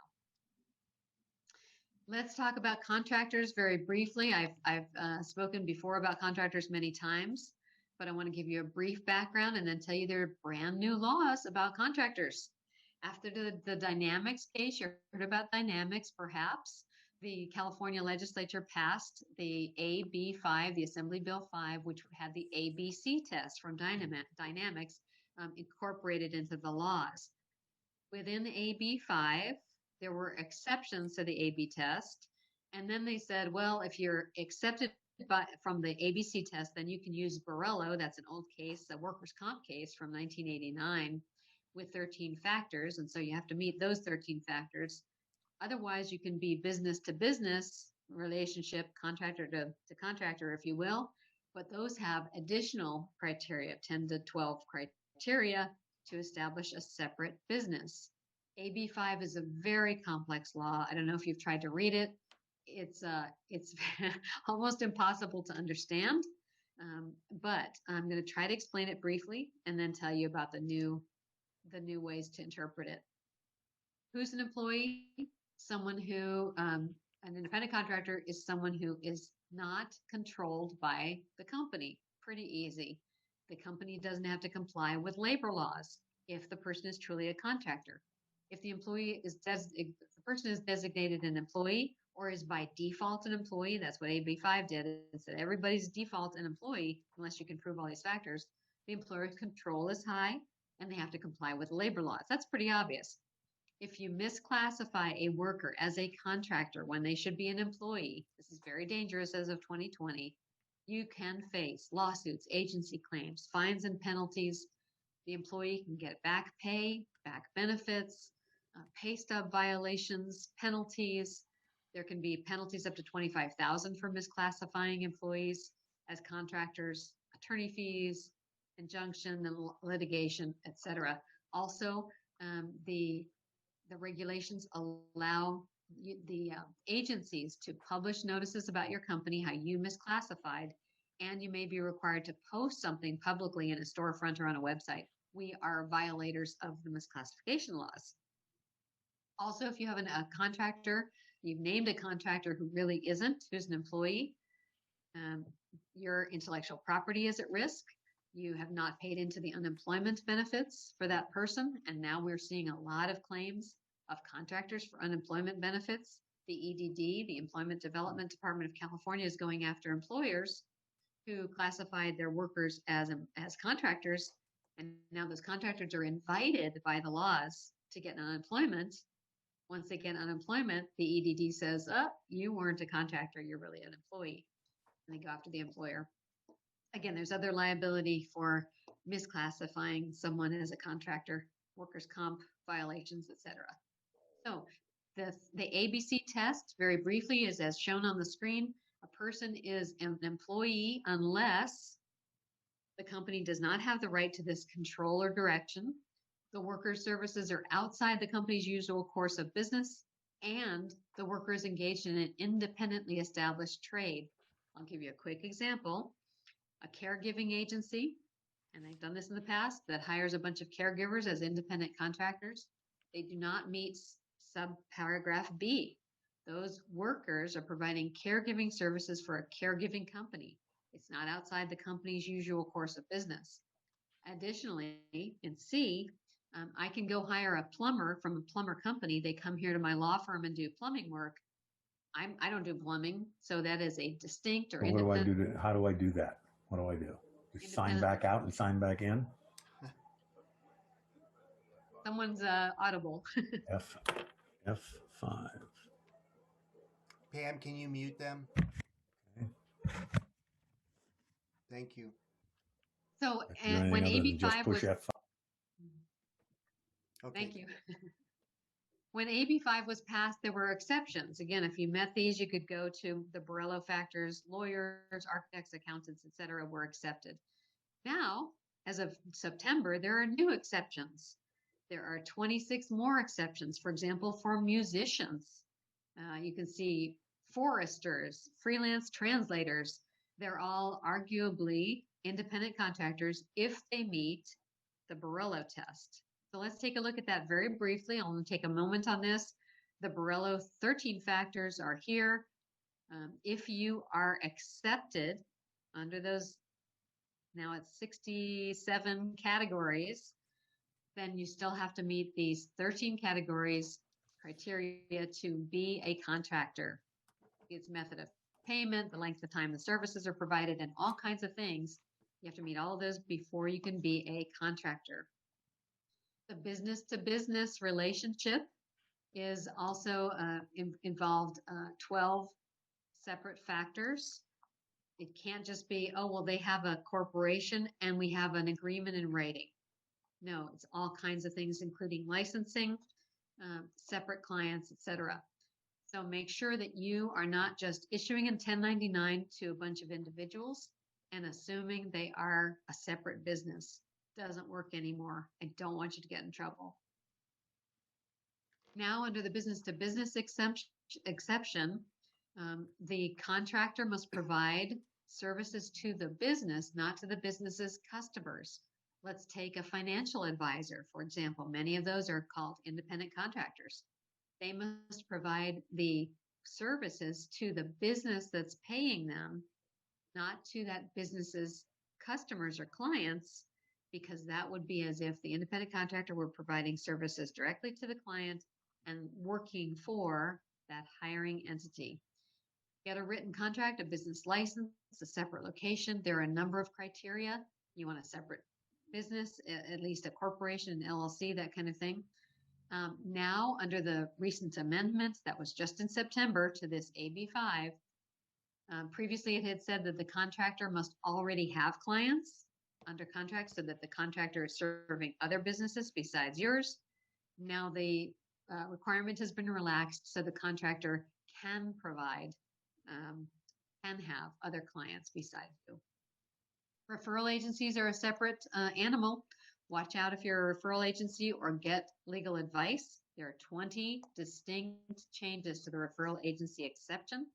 Let's talk about contractors very briefly. I've spoken before about contractors many times, but I want to give you a brief background and then tell you there are brand new laws about contractors. After the Dynamics case, you heard about Dynamics perhaps. The California legislature passed the AB5, the Assembly Bill 5, which had the ABC test from Dynamics incorporated into the laws. Within the AB5, there were exceptions to the AB test. And then they said, well, if you're accepted from the ABC test, then you can use Borrello. That's an old case, a workers' comp case from 1989 with 13 factors. And so you have to meet those 13 factors. Otherwise, you can be business to business relationship, contractor to contractor, if you will. But those have additional criteria, 10 to 12 criteria to establish a separate business. AB5 is a very complex law. I don't know if you've tried to read it. It's almost impossible to understand, but I'm going to try to explain it briefly and then tell you about the new ways to interpret it. Who's an employee? Someone who, an independent contractor is someone who is not controlled by the company. Pretty easy. The company doesn't have to comply with labor laws if the person is truly a contractor. If the person is designated an employee or is by default an employee, that's what AB5 did. It said everybody's default an employee unless you can prove all these factors. The employer's control is high and they have to comply with labor laws. That's pretty obvious. If you misclassify a worker as a contractor when they should be an employee, this is very dangerous as of 2020, you can face lawsuits, agency claims, fines and penalties. The employee can get back pay, back benefits, pay stub violations, penalties. There can be penalties up to $25,000 for misclassifying employees as contractors, attorney fees, injunction, and litigation, etc. Also, the regulations allow the agencies to publish notices about your company, how you misclassified, and you may be required to post something publicly in a storefront or on a website. We are violators of the misclassification laws. Also, if you have a contractor, you've named a contractor who really isn't, who's an employee, your intellectual property is at risk. You have not paid into the unemployment benefits for that person. And now we're seeing a lot of claims of contractors for unemployment benefits. The EDD, the Employment Development Department of California, is going after employers who classified their workers as contractors. And now those contractors are invited by the laws to get unemployment. Once they get unemployment, the EDD says, oh, you weren't a contractor, you're really an employee. And they go after the employer. Again, there's other liability for misclassifying someone as a contractor, workers' comp violations, etc. So the ABC test, very briefly, is as shown on the screen. A person is an employee unless the company does not have the right to this control or direction, the worker's services are outside the company's usual course of business, and the worker is engaged in an independently established trade. I'll give you a quick example. A caregiving agency, and they've done this in the past, that hires a bunch of caregivers as independent contractors. They do not meet subparagraph B. Those workers are providing caregiving services for a caregiving company. It's not outside the company's usual course of business. Additionally, in C, I can go hire a plumber from a plumber company. They come here to my law firm and do plumbing work. I don't do plumbing, so that is a distinct or Well, what do I independent. do? How do I do that? What do I do? Just sign back out and sign back in? Someone's audible. F5. Pam, can you mute them? Okay. Thank you. So If you're anything when other than AB5 just push was, F5. Okay. thank you. When AB5 was passed, there were exceptions. Again, if you met these, you could go to the Borrello factors. Lawyers, architects, accountants, etc., were accepted. Now, as of September, there are new exceptions. There are 26 more exceptions. For example, for musicians, you can see foresters, freelance translators. They're all arguably independent contractors if they meet the Borrello test. So let's take a look at that very briefly. I'll take a moment on this. The Borrello 13 factors are here. If you are accepted under those, now it's 67 categories, then you still have to meet these 13 categories criteria to be a contractor. its method of payment, the length of time the services are provided, and all kinds of things. You have to meet all of those before you can be a contractor. The business-to-business relationship is also involved 12 separate factors. It can't just be, oh, well, they have a corporation and we have an agreement in writing. No, it's all kinds of things, including licensing, separate clients, etc. So make sure that you are not just issuing a 1099 to a bunch of individuals and assuming they are a separate business. Doesn't work anymore. I don't want you to get in trouble. Now, under the business-to-business exception, the contractor must provide services to the business, not to the business's customers. Let's take a financial advisor, for example. Many of those are called independent contractors. They must provide the services to the business that's paying them, not to that business's customers or clients, because that would be as if the independent contractor were providing services directly to the client and working for that hiring entity. Get a written contract, a business license, a separate location. There are a number of criteria. You want a separate business, at least a corporation, an LLC, that kind of thing. Now, under the recent amendment that was just in September to this AB 5, previously it had said that the contractor must already have clients under contract so that the contractor is serving other businesses besides yours. Now the requirement has been relaxed so the contractor can provide, can have other clients besides you. Referral agencies are a separate animal. Watch out if you're a referral agency or get legal advice. There are 20 distinct changes to the referral agency exception.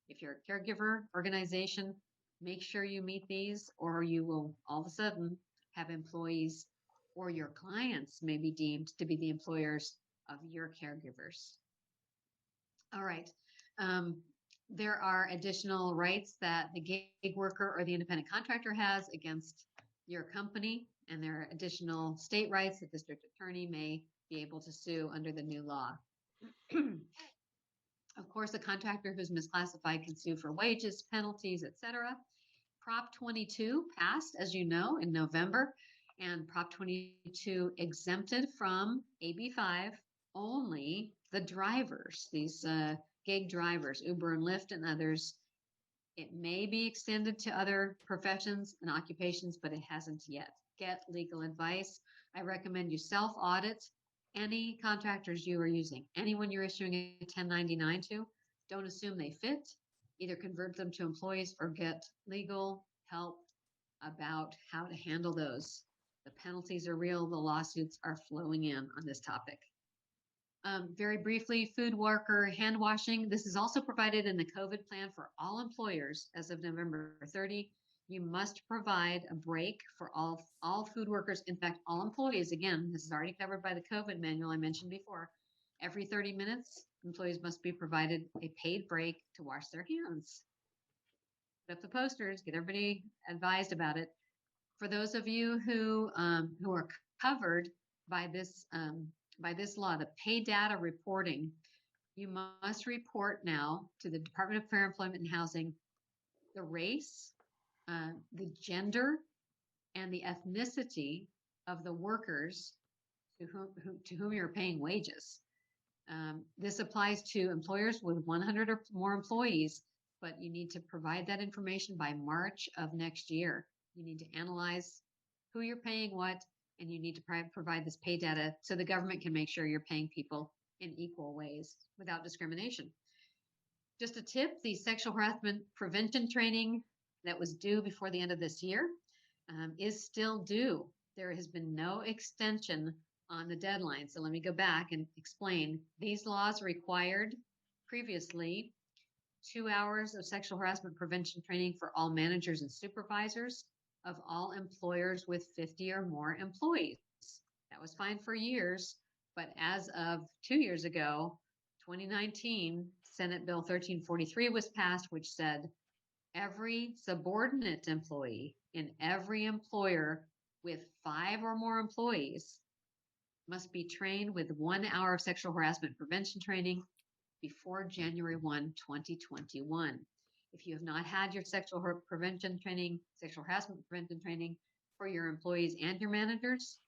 If you're a caregiver organization, make sure you meet these or you will all of a sudden have employees or your clients may be deemed to be the employers of your caregivers. All right. There are additional rights that the gig worker or the independent contractor has against your company, and there are additional state rights that the district attorney may be able to sue under the new law. Of course, a contractor who's misclassified can sue for wages, penalties, etc. Prop 22 passed, as you know, in November, and Prop 22 exempted from AB 5 only the drivers, these gig drivers, Uber and Lyft and others. It may be extended to other professions and occupations, but it hasn't yet. Get legal advice. I recommend you self-audit any contractors you are using. Anyone you're issuing a 1099 to, don't assume they fit. Either convert them to employees or get legal help about how to handle those. The penalties are real. The lawsuits are flowing in on this topic. Very briefly, food worker hand washing. This is also provided in the COVID plan for all employers as of November 30. You must provide a break for all food workers. In fact, all employees, again, this is already covered by the COVID manual I mentioned before. Every 30 minutes, employees must be provided a paid break to wash their hands. Put up the posters, get everybody advised about it. For those of you who are covered by this law, the pay data reporting, you must report now to the Department of Fair Employment and Housing the race, the gender, and the ethnicity of the workers to whom you're paying wages. This applies to employers with 100 or more employees, but you need to provide that information by March of next year. You need to analyze who you're paying what, and you need to provide this pay data so the government can make sure you're paying people in equal ways without discrimination. Just a tip, the sexual harassment prevention training that was due before the end of this year is still due. There has been no extension on the deadline. So let me go back and explain. These laws required previously 2 hours of sexual harassment prevention training for all managers and supervisors of all employers with 50 or more employees. That was fine for years, but as of 2 years ago, 2019, Senate Bill 1343 was passed, which said every subordinate employee in every employer with 5 or more employees must be trained with 1 hour of sexual harassment prevention training before January 1, 2021. If you have not had your sexual prevention training, sexual harassment prevention training for your employees and your managers,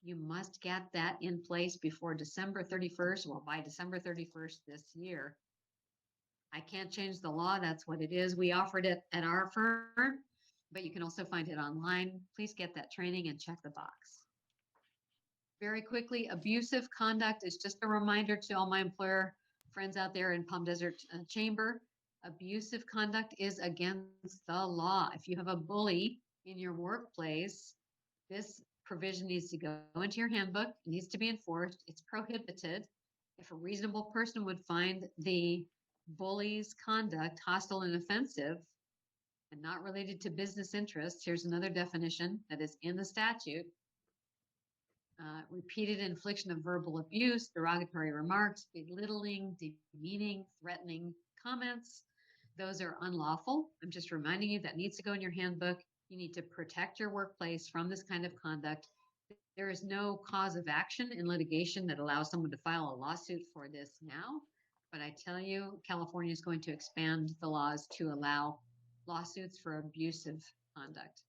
you must get that in place before December 31st, well, by December 31st this year. I can't change the law. That's what it is. We offered it at our firm, but you can also find it online. Please get that training and check the box. Very quickly, abusive conduct is just a reminder to all my employer friends out there in Palm Desert Chamber. Abusive conduct is against the law. If you have a bully in your workplace, this provision needs to go into your handbook. It needs to be enforced. It's prohibited. If a reasonable person would find the bully's conduct hostile and offensive and not related to business interests, here's another definition that is in the statute. Repeated infliction of verbal abuse, derogatory remarks, belittling, demeaning, threatening comments. Those are unlawful. I'm just reminding you that needs to go in your handbook. You need to protect your workplace from this kind of conduct. There is no cause of action in litigation that allows someone to file a lawsuit for this now. But I tell you, California is going to expand the laws to allow lawsuits for abusive conduct.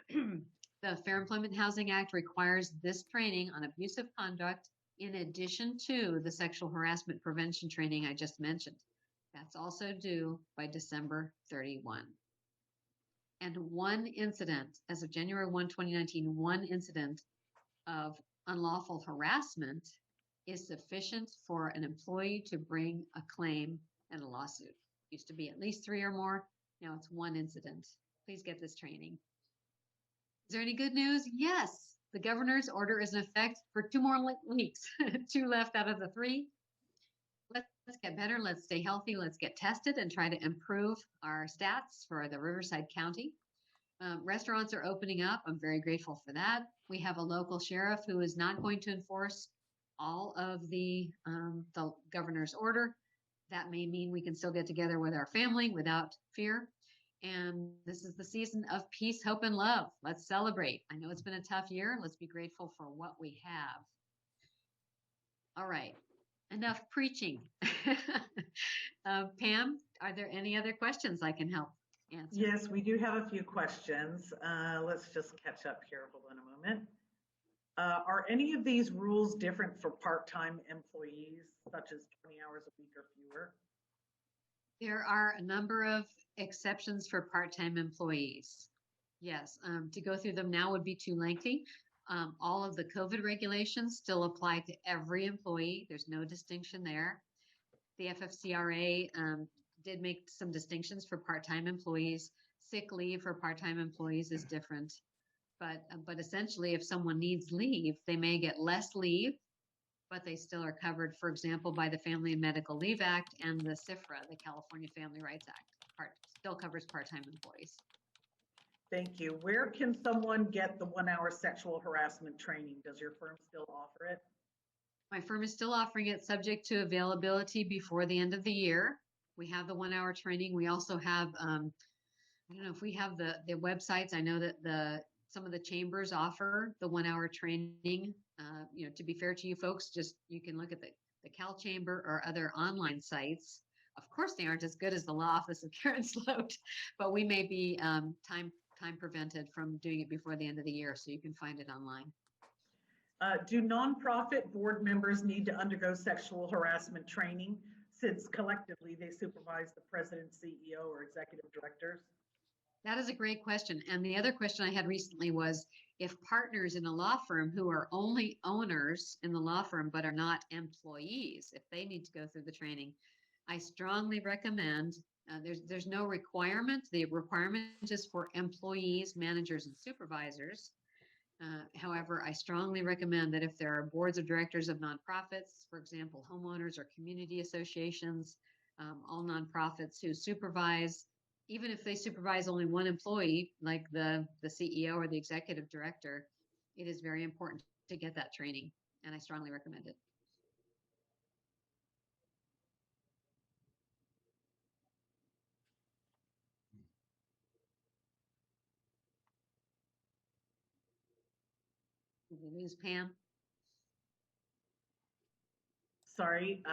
The Fair Employment Housing Act requires this training on abusive conduct in addition to the sexual harassment prevention training I just mentioned. That's also due by December 31. And one incident, as of January 1, 2019, one incident of unlawful harassment is sufficient for an employee to bring a claim and a lawsuit. Used to be at least 3 or more. Now it's one incident. Please get this training. Is there any good news? Yes. The governor's order is in effect for 2 more weeks. 2 left out of the 3. Let's get better. Let's stay healthy. Let's get tested and try to improve our stats for the Riverside County. Restaurants are opening up. I'm very grateful for that. We have a local sheriff who is not going to enforce all of the governor's order. That may mean we can still get together with our family without fear. And this is the season of peace, hope, and love. Let's celebrate. I know it's been a tough year. Let's be grateful for what we have. All right. Enough preaching. Pam, are there any other questions I can help answer? Yes, we do have a few questions. Let's just catch up here. Hold on a moment. Are any of these rules different for part-time employees, such as 20 hours a week or fewer? There are a number of exceptions for part-time employees. Yes, to go through them now would be too lengthy. All of the COVID regulations still apply to every employee. There's no distinction there. The FFCRA did make some distinctions for part-time employees. Sick leave for part-time employees is different. But essentially, if someone needs leave, they may get less leave, but they still are covered, for example, by the Family and Medical Leave Act and the CFRA, the California Family Rights Act. Still covers part-time employees. Thank you. Where can someone get the 1-hour sexual harassment training? Does your firm still offer it? My firm is still offering it subject to availability before the end of the year. We have the 1-hour training. We also have, I don't know if we have the websites. I know that some of the chambers offer the 1-hour training. To be fair to you folks, just you can look at the Cal Chamber or other online sites. Of course, they aren't as good as the law office of Karen Sloat, but we may be time prevented from doing it before the end of the year, so you can find it online. Do nonprofit board members need to undergo sexual harassment training since collectively they supervise the president, CEO, or executive directors? That is a great question. And the other question I had recently was if partners in a law firm who are only owners in the law firm but are not employees, if they need to go through the training, I strongly recommend, there's no requirement. The requirement is for employees, managers, and supervisors. However, I strongly recommend that if there are boards of directors of nonprofits, for example, homeowners or community associations, all nonprofits who supervise, even if they supervise only one employee, like the CEO or the executive director, it is very important to get that training, and I strongly recommend it. Did we lose Pam? sorry,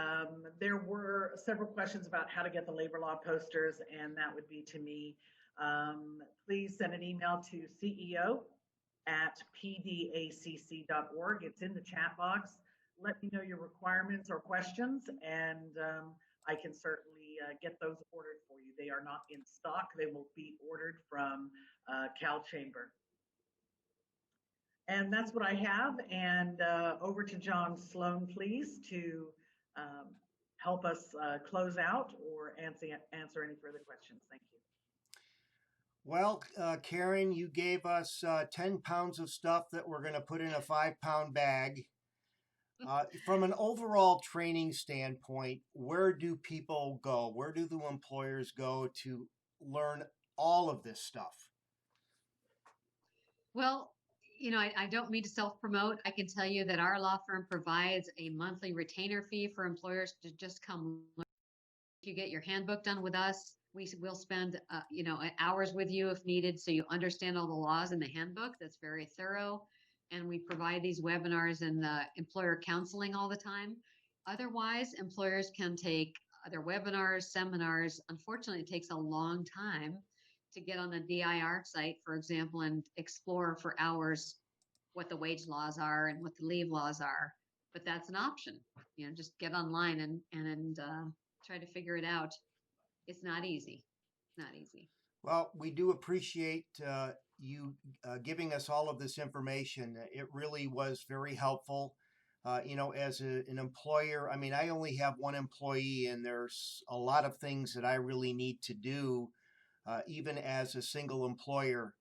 there were several questions about how to get the labor law posters, and that would be to me. Please send an email to ceo@pdacc.org. It's in the chat box. Let me know your requirements or questions, and I can certainly get those ordered for you. They are not in stock. They will be ordered from Cal Chamber. And that's what I have. And over to John Sloan, please, to help us close out or answer any further questions. Thank you. Well, Karen, you gave us 10 pounds of stuff that we're going to put in a 5-pound bag. From an overall training standpoint, where do people go? Where do the employers go to learn all of this stuff? Well, you know, I don't mean to self-promote. I can tell you that our law firm provides a monthly retainer fee for employers to just come learn. If you get your handbook done with us, we will spend, you know, hours with you if needed, so you understand all the laws in the handbook. That's very thorough. And we provide these webinars and employer counseling all the time. Otherwise, employers can take other webinars, seminars. Unfortunately, it takes a long time to get on the DIR site, for example, and explore for hours what the wage laws are and what the leave laws are. But that's an option. You know, just get online and try to figure it out. It's not easy. Not easy. Well, we do appreciate you giving us all of this information. It really was very helpful. You know, as an employer, I mean, I only have one employee, and there's a lot of things that I really need to do, even as a single employer.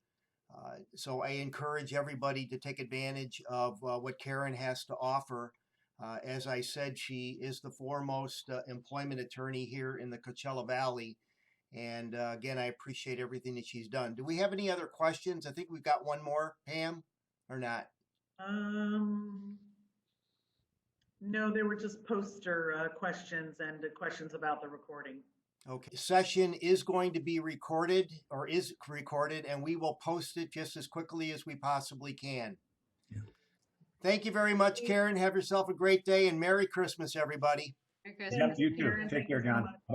So I encourage everybody to take advantage of what Karen has to offer. As I said, she is the foremost employment attorney here in the Coachella Valley. And again, I appreciate everything that she's done. Do we have any other questions? I think we've got one more, Pam, or not? No, they were just poster questions and questions about the recording. Okay. The session is going to be recorded, or is recorded, and we will post it just as quickly as we possibly can. Yeah. Thank you very much, Karen. Have yourself a great day, and Merry Christmas, everybody. Merry Christmas. Yep, you too. Karen, Take thank care, you so John. much. Bye.